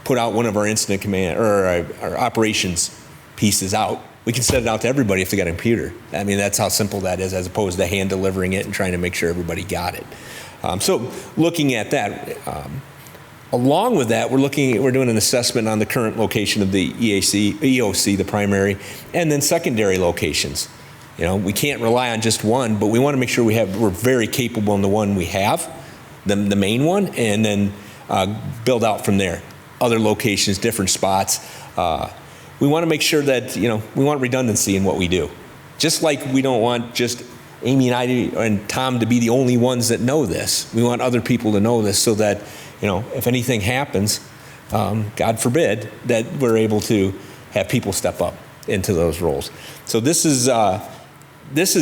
put out one of our incident command or our operations pieces out. We can set it out to everybody if they got a computer. I mean, that's how simple that is, as opposed to hand delivering it and trying to make sure everybody got it. So looking at that, along with that, we're doing an assessment on the current location of the EOC, the primary, and then secondary locations. We can't rely on just one, but we want to make sure we're very capable in the one we have, the main one, and then build out from there. Other locations, different spots. We want to make sure that, we want redundancy in what we do. Just like we don't want just Amy and I and Tom to be the only ones that know this. We want other people to know this so that, if anything happens, God forbid, that we're able to have people step up into those roles. So this is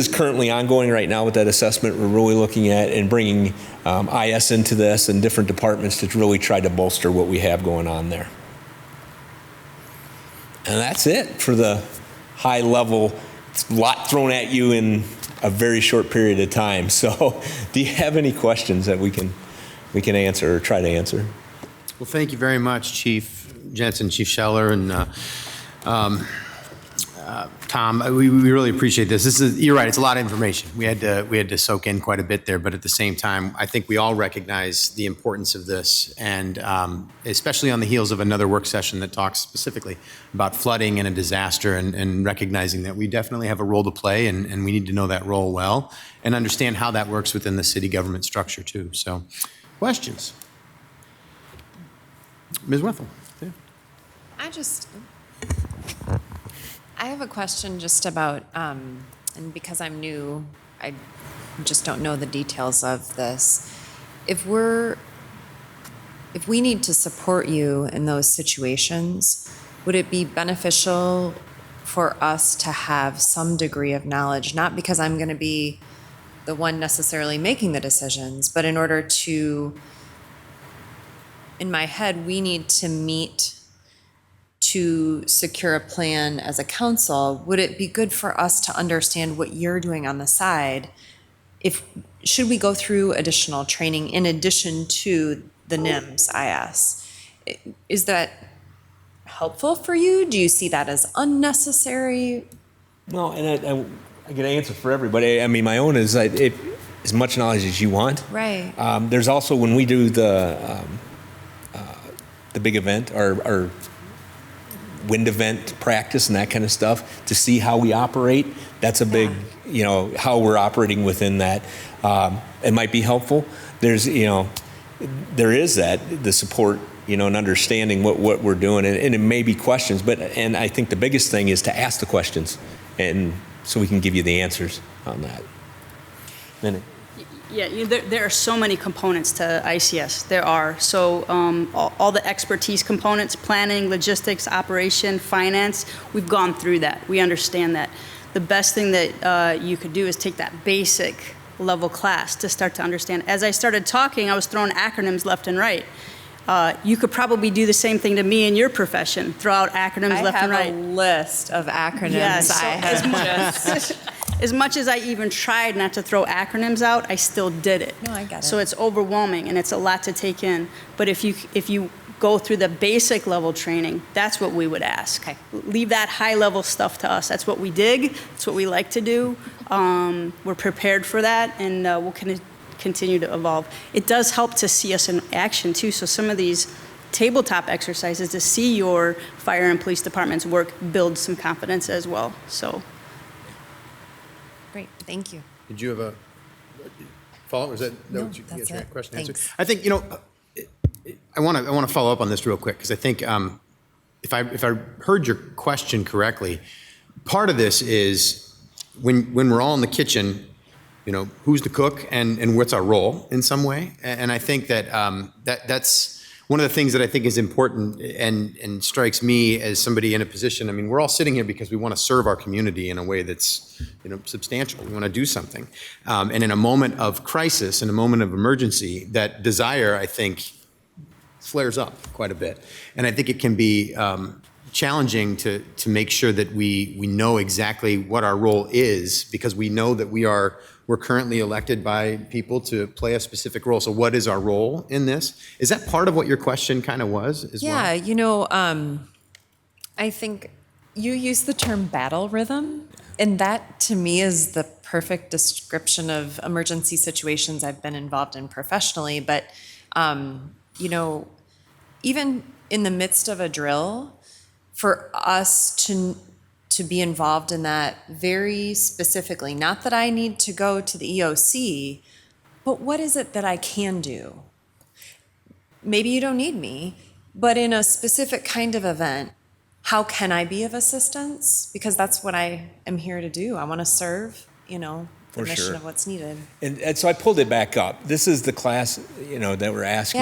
currently ongoing right now with that assessment. We're really looking at and bringing IS into this and different departments to really try to bolster what we have going on there. And that's it for the high level. It's a lot thrown at you in a very short period of time. So do you have any questions that we can answer or try to answer? Well, thank you very much, Chief Jensen, Chief Scheller, and Tom. We really appreciate this. You're right. It's a lot of information. We had to soak in quite a bit there, but at the same time, I think we all recognize the importance of this, and especially on the heels of another work session that talks specifically about flooding and a disaster, and recognizing that we definitely have a role to play, and we need to know that role well and understand how that works within the city government structure too. So, questions? Ms. Wethel. Yeah. I have a question just about, and because I'm new, I just don't know the details of this. If we need to support you in those situations, would it be beneficial for us to have some degree of knowledge, not because I'm going to be the one necessarily making the decisions, but in order to, in my head, we need to meet to secure a plan as a council. Would it be good for us to understand what you're doing on the side? Should we go through additional training in addition to the NIMS IS? Is that helpful for you? Do you see that as unnecessary? No, and I get an answer for everybody. I mean, my own is as much knowledge as you want. Right. There's also, when we do the big event, our wind event practice and that kind of stuff, to see how we operate, that's a big, how we're operating within that. It might be helpful. There is the support, and understanding what we're doing, and it may be questions, and I think the biggest thing is to ask the questions, and so we can give you the answers on that. Then Yeah, there are so many components to ICS. There are. So all the expertise components, planning, logistics, operation, finance, we've gone through that. We understand that. The best thing that you could do is take that basic level class to start to understand. As I started talking, I was throwing acronyms left and right. You could probably do the same thing to me in your profession, throw out acronyms left and right. I have a list of acronyms. Yes, I have just... As much as I even tried not to throw acronyms out, I still did it. No, I get it. So it's overwhelming and it's a lot to take in. But if you go through the basic level training, that's what we would ask. Okay. Leave that high level stuff to us. That's what we dig. That's what we like to do. We're prepared for that, and we'll continue to evolve. It does help to see us in action too. So some of these tabletop exercises to see your fire and police departments work builds some confidence as well. So Great, thank you. Did you have a follow-up? Was that No, what you that's get your it. question answered? Thanks. I think, I want to follow up on this real quick because I think if I heard your question correctly, part of this is when we're all in the kitchen, who's the cook and what's our role in some way. And I think that that's one of the things that I think is important and strikes me as somebody in a position. I mean, we're all sitting here because we want to serve our community in a way that's substantial. We want to do something. And in a moment of crisis, in a moment of emergency, that desire, I think, flares up quite a bit. And I think it can be challenging to make sure that we know exactly what our role is, because we know that we're currently elected by people to play a specific role. So what is our role in this? Is that part of what your question kind of was as well? Yeah, I think you use the term battle rhythm, and that to me is the perfect description of emergency situations I've been involved in professionally. But, even in the midst of a drill, for us to be involved in that very specifically, not that I need to go to the EOC, but what is it that I can do? Maybe you don't need me, but in a specific kind of event, how can I be of assistance? Because that's what I am here to do. I want to serve, the For mission sure. of what's needed. And so I pulled it back up. This is the class, that we're asking.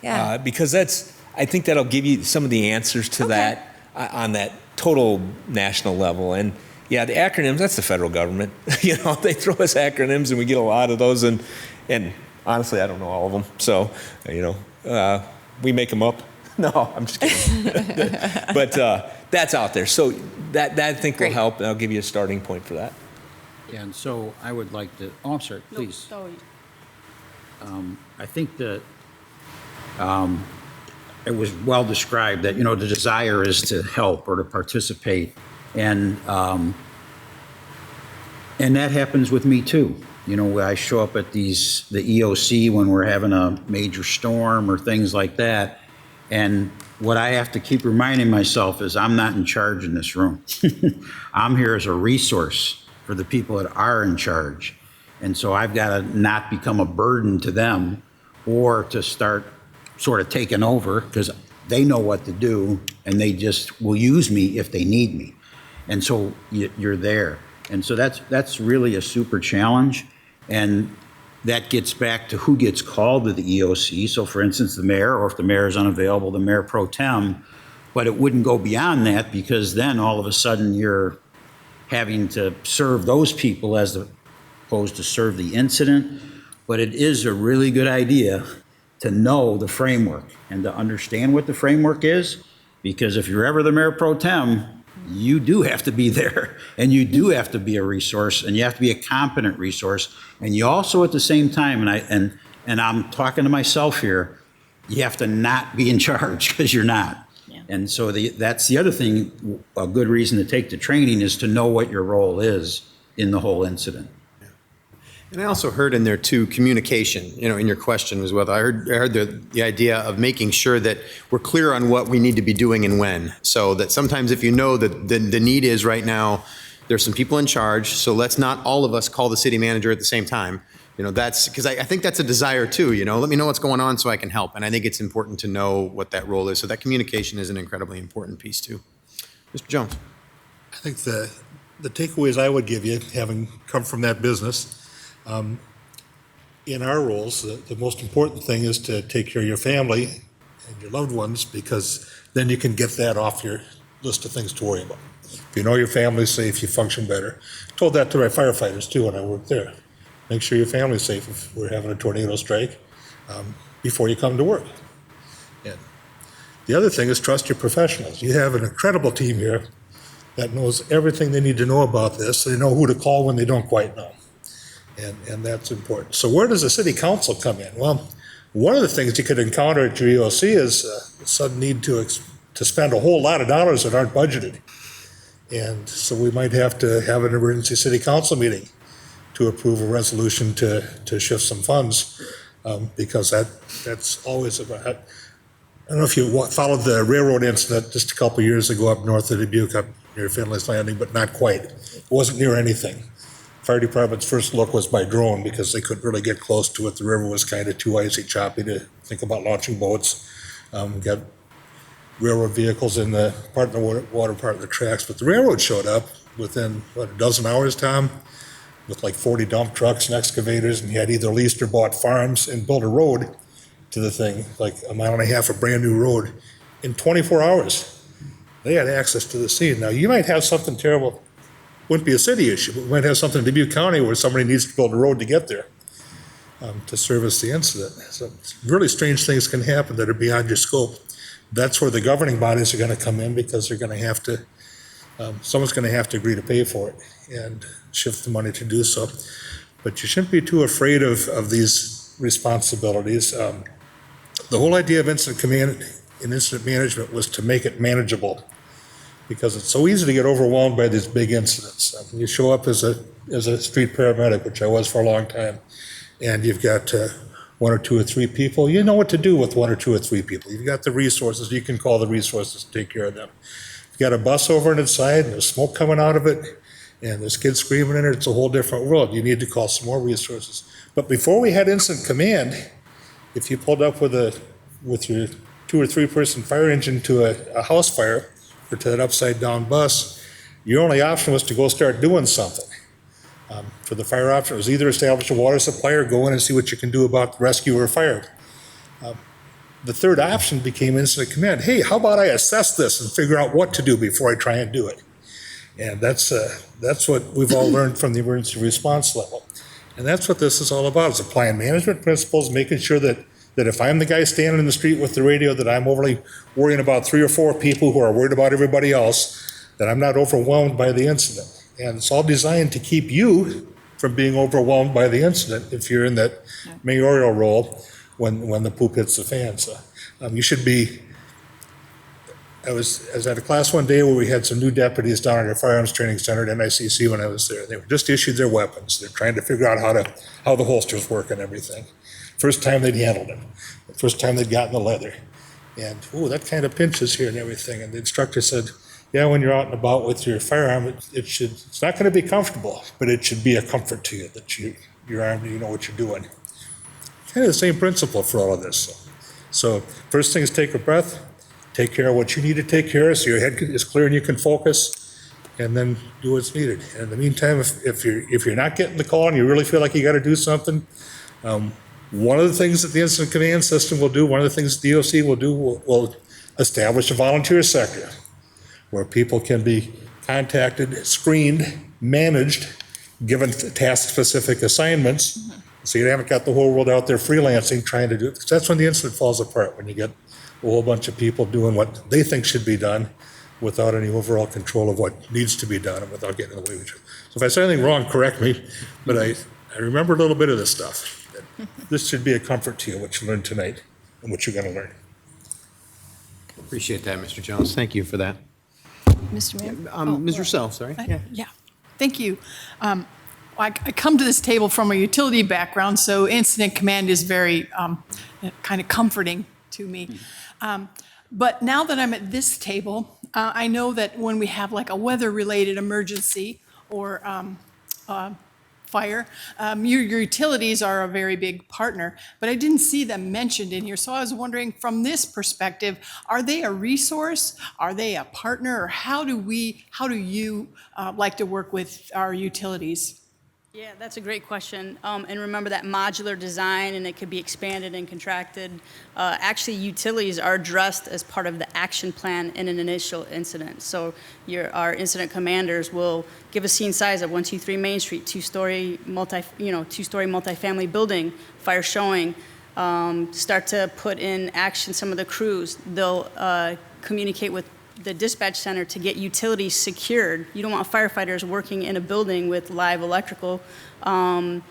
Yeah. Because I think that'll give you some of the answers to that on that total national level. And yeah, the acronyms, that's the federal government. They throw us acronyms and we get a lot of those. And honestly, I don't know all of them. So, we make them up. No, I'm just kidding. But that's out there. So that I think will Great. help. And I'll give you a starting point for that. Yeah, and so I would like to, I'm sorry, please. I think that it was well described that, the desire is to help or to participate. And that happens with me too. I show up at the EOC when we're having a major storm or things like that. And what I have to keep reminding myself is I'm not in charge in this room. I'm here as a resource for the people that are in charge. And so I've got to not become a burden to them or to start sort of taking over, because they know what to do and they just will use me if they need me. And so you're there. And so that's really a super challenge. And that gets back to who gets called to the EOC. So for instance, the mayor, or if the mayor is unavailable, the mayor pro tem. But it wouldn't go beyond that, because then all of a sudden you're having to serve those people as opposed to serve the incident. But it is a really good idea to know the framework and to understand what the framework is, because if you're ever the mayor pro tem, you do have to be there, and you do have to be a resource, and you have to be a competent resource, and you also at the same time, and I'm talking to myself here, you have to not be in charge, because you're not. Yeah. And so that's the other thing, a good reason to take the training is to know what your role is in the whole incident. And I also heard in there too, communication, in your question as well. I heard the idea of making sure that we're clear on what we need to be doing and when. So that sometimes if you know that the need is right now, there's some people in charge, so let's not all of us call the city manager at the same time. That's because I think that's a desire too, let me know what's going on so I can help. And I think it's important to know what that role is. So that communication is an incredibly important piece too. Mr. Jones. I think the takeaways I would give you, having come from that business, in our roles, the most important thing is to take care of your family and your loved ones, because then you can get that off your list of things to worry about. If you know your family's safe, you function better. I told that to my firefighters too when I worked there. Make sure your family's safe if we're having a tornado strike before you come to work. And the other thing is trust your professionals. You have an incredible team here that knows everything they need to know about this. They know who to call when they don't quite know. And that's important. So where does the city council come in? Well, one of the things you could encounter at your EOC is a sudden need to spend a whole lot of dollars that aren't budgeted. And so we might have to have an emergency city council meeting to approve a resolution to shift some funds, because that's always about, I don't know if you followed the railroad incident just a couple years ago up north of Dubuque, up near Finlay's Landing, but not quite. It wasn't near anything. Fire department's first look was by drone because they couldn't really get close to it. The river was kind of too icy, choppy to think about launching boats. Got railroad vehicles in the part of the water part of the tracks, but the railroad showed up within, a dozen hours, Tom, with like 40 dump trucks and excavators, and he had either leased or bought farms and built a road to the thing, like a mile and a half of brand new road, in 24 hours. They had access to the scene. Now, you might have something terrible, wouldn't be a city issue, but we might have something in Dubuque County where somebody needs to build a road to get there to service the incident. So really strange things can happen that are beyond your scope. That's where the governing bodies are going to come in, because they're going to have to, someone's going to have to agree to pay for it and shift the money to do so. But you shouldn't be too afraid of these responsibilities. The whole idea of incident command and incident management was to make it manageable, because it's so easy to get overwhelmed by these big incidents. You show up as a street paramedic, which I was for a long time, and you've got one or two or three people. You know what to do with one or two or three people. You've got the resources. You can call the resources to take care of them. You've got a bus over on its side, and there's smoke coming out of it, and there's kids screaming in it. It's a whole different world. You need to call some more resources. But before we had incident command, if you pulled up with your 2 or 3 person fire engine to a house fire or to that upside down bus, your only option was to go start doing something. For the fire option, it was either establish a water supply or go in and see what you can do about rescue or fire. The third option became incident command. Hey, how about I assess this and figure out what to do before I try and do it? And that's what we've all learned from the emergency response level. And that's what this is all about, is applying management principles, making sure that if I'm the guy standing in the street with the radio, that I'm overly worrying about 3 or 4 people who are worried about everybody else, that I'm not overwhelmed by the incident. And it's all designed to keep you from being overwhelmed by the incident if you're in that mayoral role when the poop hits the fan. So you should be. I was at a class one day where we had some new deputies down at our firearms training center at NICC when I was there. They were just issued their weapons. They're trying to figure out how the holsters work and everything. First time they'd handled them. First time they'd gotten the leather. And, that kind of pinches here and everything. And the instructor said, yeah, when you're out and about with your firearm, it's not going to be comfortable, but it should be a comfort to you that you're armed and you know what you're doing. Kind of the same principle for all of this. So first thing is take a breath, take care of what you need to take care of so your head is clear and you can focus, and then do what's needed. And in the meantime, if you're not getting the call and you really feel like you got to do something, one of the things that the incident command system will do, one of the things the DOC will do, will establish a volunteer sector where people can be contacted, screened, managed, given task-specific assignments. So you haven't got the whole world out there freelancing trying to do it. That's when the incident falls apart, when you get a whole bunch of people doing what they think should be done without any overall control of what needs to be done and without getting in the way of each other. So if I said anything wrong, correct me, but I remember a little bit of this stuff. This should be a comfort to you, what you learned tonight and what you're going to learn. Appreciate that, Mr. Jones. Thank you for that. Mr. Mayor? Ms. Russell, sorry. Yeah, thank you. I come to this table from a utility background, so incident command is very kind of comforting to me. But now that I'm at this table, I know that when we have like a weather-related emergency or fire, your utilities are a very big partner, but I didn't see them mentioned in here. So I was wondering, from this perspective, are they a resource? Are they a partner? Or how do you like to work with our utilities? Yeah, that's a great question. And remember that modular design, and it could be expanded and contracted. Actually, utilities are addressed as part of the action plan in an initial incident. So our incident commanders will give a scene size of 123 Main Street, two-story multifamily building, fire showing. Start to put in action some of the crews. They'll communicate with the dispatch center to get utilities secured. You don't want firefighters working in a building with live electrical.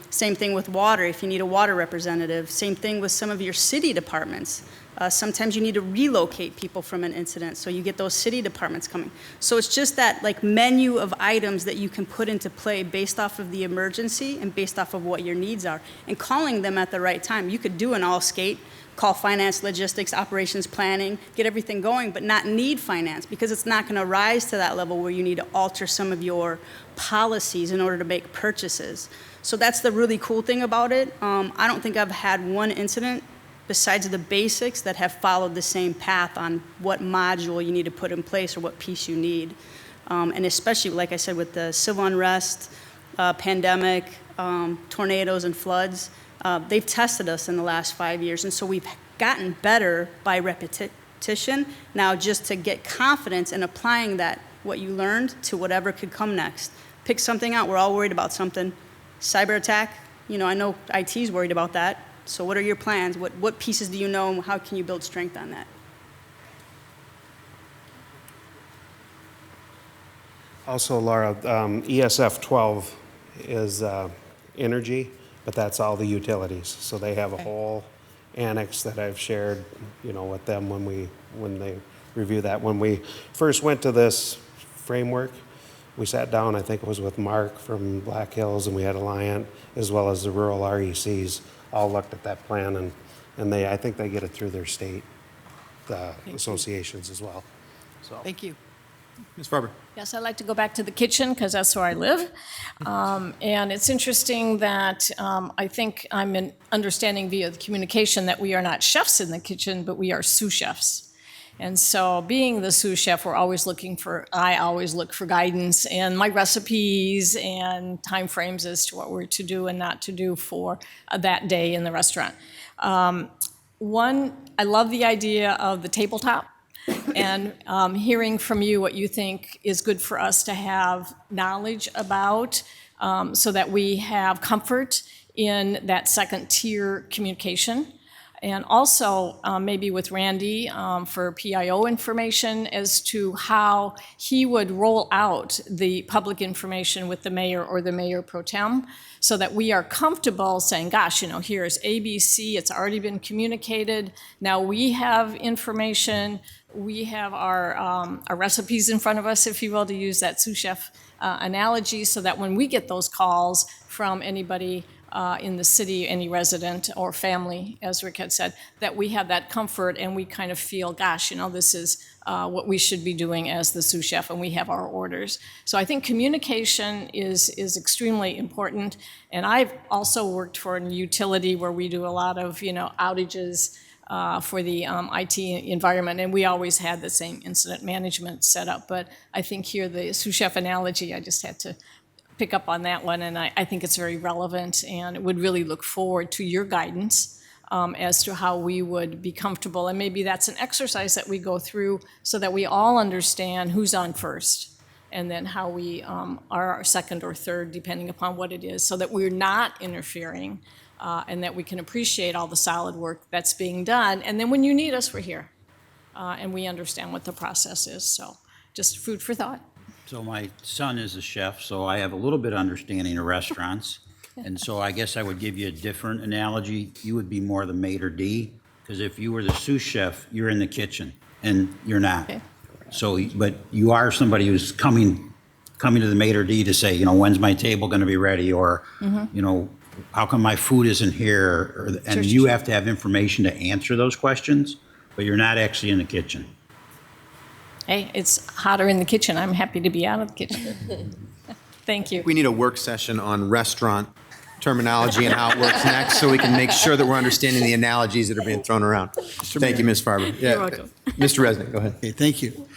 Same thing with water, if you need a water representative. Same thing with some of your city departments. Sometimes you need to relocate people from an incident, so you get those city departments coming. So it's just that like menu of items that you can put into play based off of the emergency and based off of what your needs are, and calling them at the right time. You could do an all skate, call finance, logistics, operations planning, get everything going, but not need finance, because it's not going to rise to that level where you need to alter some of your policies in order to make purchases. So that's the really cool thing about it. I don't think I've had one incident besides the basics that have followed the same path on what module you need to put in place or what piece you need. And especially, like I said, with the civil unrest, pandemic, tornadoes and floods, they've tested us in the last 5 years. And so we've gotten better by repetition. Now just to get confidence in applying that, what you learned, to whatever could come next. Pick something out. We're all worried about something. Cyber attack, I know IT's worried about that. So what are your plans? What pieces do you know? How can you build strength on that? Also, Laura, ESF 12 is energy, but that's all the utilities. So they have a whole annex that I've shared, with them when they review that. When we first went to this framework, we sat down, I think it was with Mark from Black Hills, and we had Alliant, as well as the rural RECs, all looked at that plan, and I think they get it through their state associations as well. So. Thank you. Ms. Farber. Yes, I'd like to go back to the kitchen because that's where I live. And it's interesting that I think I'm understanding via the communication that we are not chefs in the kitchen, but we are sous chefs. And so being the sous chef, I always look for guidance and my recipes and timeframes as to what we're to do and not to do for that day in the restaurant. One, I love the idea of the tabletop. And hearing from you what you think is good for us to have knowledge about, so that we have comfort in that second tier communication. And also maybe with Randy for PIO information as to how he would roll out the public information with the mayor or the mayor pro tem, so that we are comfortable saying, gosh, here's ABC, it's already been communicated. Now we have information, we have our recipes in front of us, if you will, to use that sous chef analogy, so that when we get those calls from anybody in the city, any resident or family, as Rick had said, that we have that comfort and we kind of feel, gosh, this is what we should be doing as the sous chef, and we have our orders. So I think communication is extremely important. And I've also worked for a utility where we do a lot of, outages for the IT environment, and we always had the same incident management setup. But I think here, the sous chef analogy, I just had to pick up on that one, and I think it's very relevant, and would really look forward to your guidance as to how we would be comfortable. And maybe that's an exercise that we go through so that we all understand who's on first, and then how we are second or third, depending upon what it is, so that we're not interfering, and that we can appreciate all the solid work that's being done. And then when you need us, we're here, and we understand what the process is. So just food for thought. So my son is a chef, so I have a little bit of understanding of restaurants. And so I guess I would give you a different analogy. You would be more the maitre d', because if you were the sous chef, you're in the kitchen, and you're not. Okay. So, but you are somebody who's coming to the maitre d' to say, when's my table going to be ready, or, how come my food isn't here? And you have to have information to answer those questions, but you're not actually in the kitchen. Hey, it's hotter in the kitchen. I'm happy to be out of the kitchen. Thank you. We need a work session on restaurant terminology and how it works next, so we can make sure that we're understanding the analogies that are being thrown around. Thank you, Ms. Farber. You're welcome. Mr. Resnick, go ahead. Okay, thank you.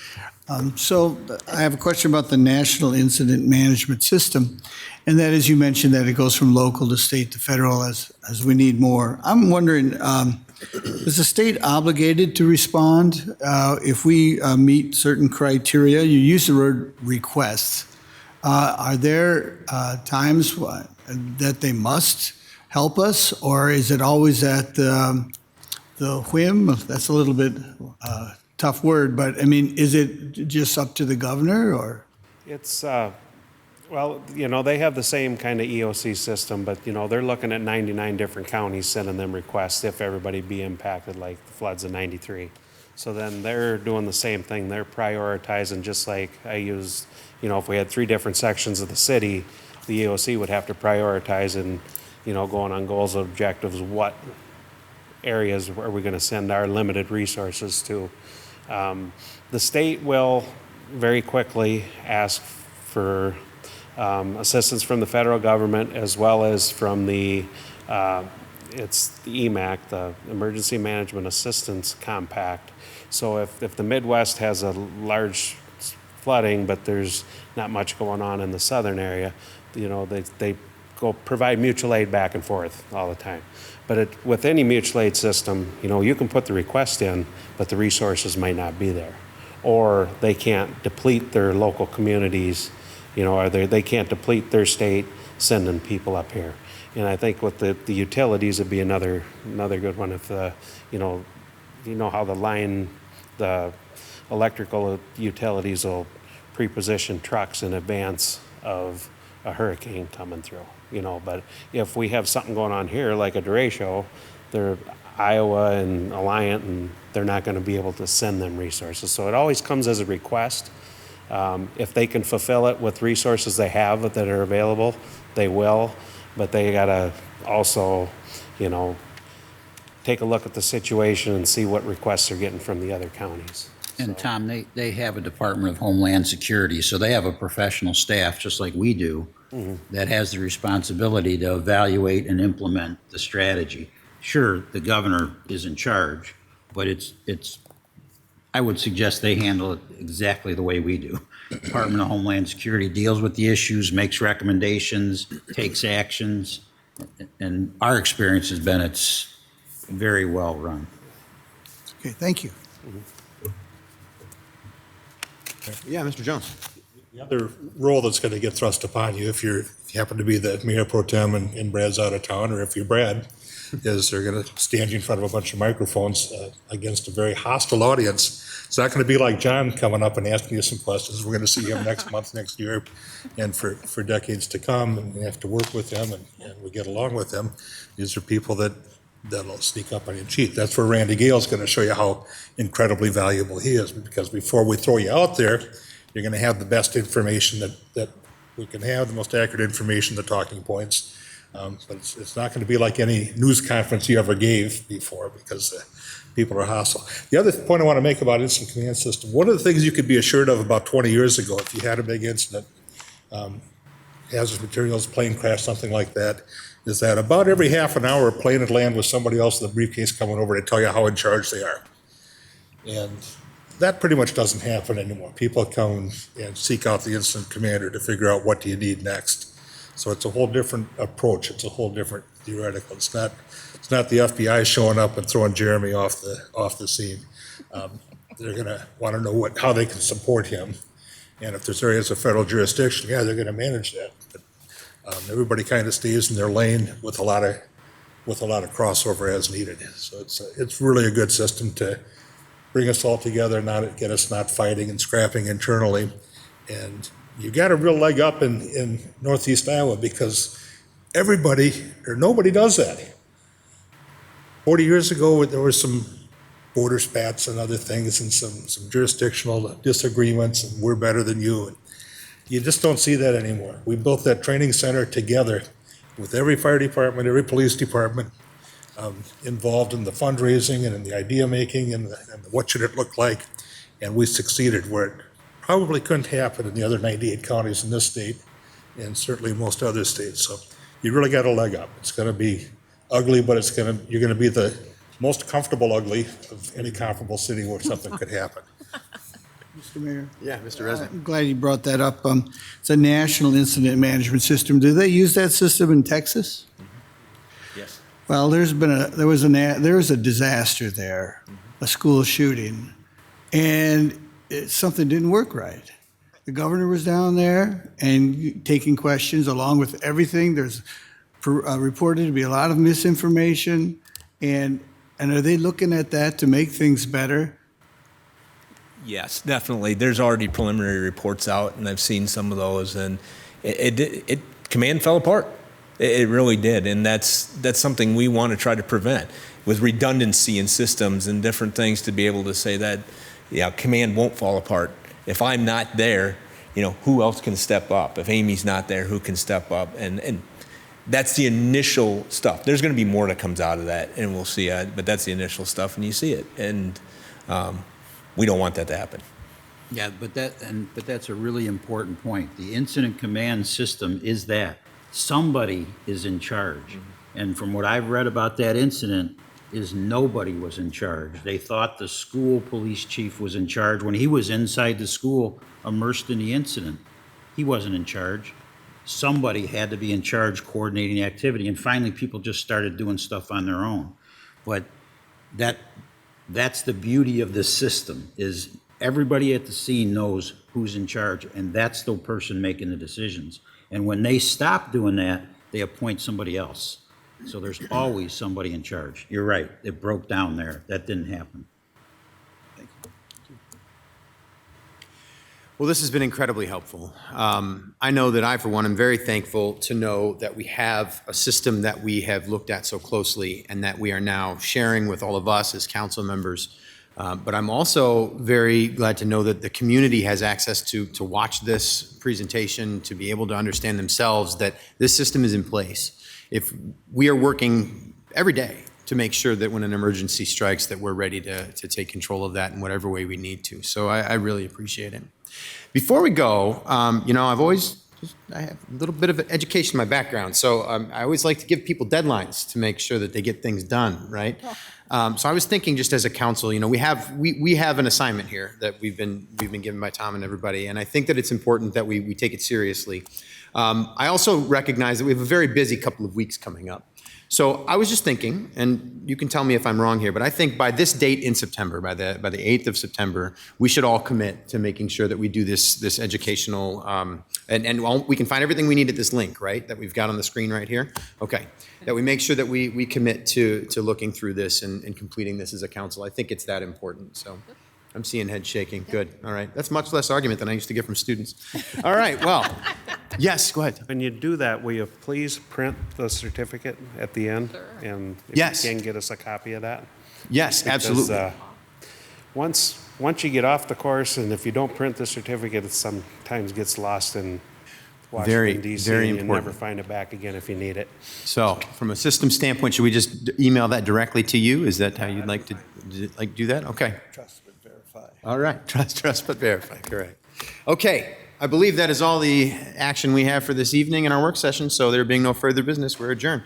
So I have a question about the National Incident Management System, and that is, you mentioned that it goes from local to state to federal as we need more. I'm wondering, is the state obligated to respond if we meet certain criteria? You use the word requests. Are there times that they must help us, or is it always at the whim? That's a little bit tough word, but I mean, is it just up to the governor, or? It's, Well, they have the same kind of EOC system, but, they're looking at 99 different counties sending them requests if everybody be impacted like the floods of 93. So then they're doing the same thing. They're prioritizing, just like I use, if we had 3 different sections of the city, the EOC would have to prioritize and, going on goals and objectives, what areas are we going to send our limited resources to. The state will very quickly ask for assistance from the federal government as well as from it's the EMAC, the Emergency Management Assistance Compact. So if the Midwest has a large flooding, but there's not much going on in the southern area, they go provide mutual aid back and forth all the time. But with any mutual aid system, you can put the request in, but the resources might not be there. Or they can't deplete their local communities, or they can't deplete their state sending people up here. And I think with the utilities would be another good one. If how the electrical utilities will pre-position trucks in advance of a hurricane coming through. But if we have something going on here, like a derecho, they're Iowa and Alliant, and they're not going to be able to send them resources. So it always comes as a request. If they can fulfill it with resources they have that are available, they will. But they got to also, take a look at the situation and see what requests they're getting from the other counties. And Tom, they have a Department of Homeland Security, so they have a professional staff, just like we do, that has the responsibility to evaluate and implement the strategy. Sure, the governor is in charge, but I would suggest they handle it exactly the way we do. Department of Homeland Security deals with the issues, makes recommendations, takes actions, and our experience has been it's very well run. Okay, thank you. Yeah, Mr. Jones. The other role that's going to get thrust upon you, if you happen to be the mayor pro tem and Brad's out of town, or if you're Brad, is they're going to stand you in front of a bunch of microphones against a very hostile audience. It's not going to be like John coming up and asking you some questions. We're going to see him next month, next year, and for decades to come, and we have to work with them, and we get along with them. These are people that'll sneak up on you and cheat. That's where Randy Gale's going to show you how incredibly valuable he is, because before we throw you out there, you're going to have the best information that we can have, the most accurate information, the talking points. But it's not going to be like any news conference you ever gave before, because people are hostile. The other point I want to make about Incident Command System, one of the things you could be assured of about 20 years ago, if you had a big incident, hazardous materials, plane crash, something like that, is that about every half an hour, a plane would land with somebody else with a briefcase coming over to tell you how in charge they are. And that pretty much doesn't happen anymore. People come and seek out the incident commander to figure out what do you need next. So it's a whole different approach. It's a whole different theoretical. It's not the FBI showing up and throwing Jeremy off the scene. They're going to want to know how they can support him. And if there's areas of federal jurisdiction, yeah, they're going to manage that. But everybody kind of stays in their lane with a lot of crossover as needed. So it's really a good system to bring us all together, get us not fighting and scrapping internally. And you got a real leg up in Northeast Iowa, because nobody does that. 40 years ago, there were some border spats and other things and some jurisdictional disagreements, and we're better than you. And you just don't see that anymore. We built that training center together with every fire department, every police department involved in the fundraising and in the idea making and what should it look like. And we succeeded where it probably couldn't happen in the other 98 counties in this state, and certainly most other states. So you really got a leg up. It's going to be ugly, but you're going to be the most comfortable ugly of any comparable city where something could happen. Mr. Mayor? Yeah, Mr. Resnick. I'm glad you brought that up. It's a national incident management system. Do they use that system in Texas? Yes. Well, there was a disaster there, a school shooting, and something didn't work right. The governor was down there and taking questions along with everything. There's reported to be a lot of misinformation, and are they looking at that to make things better? Yes, definitely. There's already preliminary reports out, and I've seen some of those. And command fell apart. It really did, and that's something we want to try to prevent with redundancy in systems and different things to be able to say that, command won't fall apart. If I'm not there, who else can step up? If Amy's not there, who can step up? And that's the initial stuff. There's going to be more that comes out of that, and we'll see. But that's the initial stuff, and you see it, and we don't want that to happen. Yeah, but that's a really important point. The incident command system is that somebody is in charge. And from what I've read about that incident, is nobody was in charge. They thought the school police chief was in charge when he was inside the school, immersed in the incident. He wasn't in charge. Somebody had to be in charge coordinating the activity, and finally people just started doing stuff on their own. But that's the beauty of this system, is everybody at the scene knows who's in charge, and that's the person making the decisions. And when they stop doing that, they appoint somebody else. So there's always somebody in charge. You're right, it broke down there. That didn't happen. Well, this has been incredibly helpful. I know that I, for one, am very thankful to know that we have a system that we have looked at so closely and that we are now sharing with all of us as council members. But I'm also very glad to know that the community has access to watch this presentation, to be able to understand themselves that this system is in place. If we are working every day to make sure that when an emergency strikes that we're ready to take control of that in whatever way we need to. So I really appreciate it. Before we go, I have a little bit of education in my background, so I always like to give people deadlines to make sure that they get things done, right? So I was thinking, just as a council, we have an assignment here that we've been given by Tom and everybody, and I think that it's important that we take it seriously. I also recognize that we have a very busy couple of weeks coming up. So I was just thinking, and you can tell me if I'm wrong here, but I think by this date in September, by the 8th of September, we should all commit to making sure that we do this educational, and we can find everything we need at this link, right, that we've got on the screen right here? Okay. That we make sure that we commit to looking through this and completing this as a council. I think it's that important, so. I'm seeing heads shaking. Good. All right. That's much less argument than I used to get from students. All right. Well, yes, go ahead. When you do that, will you please print the certificate at the end? Sure. And if yes. you can get us a copy of that? Yes, because, absolutely. Once you get off the course, and if you don't print the certificate, it sometimes gets lost in Washington, D.C., very and important. you never find it back again if you need it. So from a system standpoint, should we just email that directly to you? Is that how you'd like to do that? Okay. Trust but verify. All right. Trust but verify. Correct. Okay. I believe that is all the action we have for this evening in our work session. So there being no further business, we're adjourned.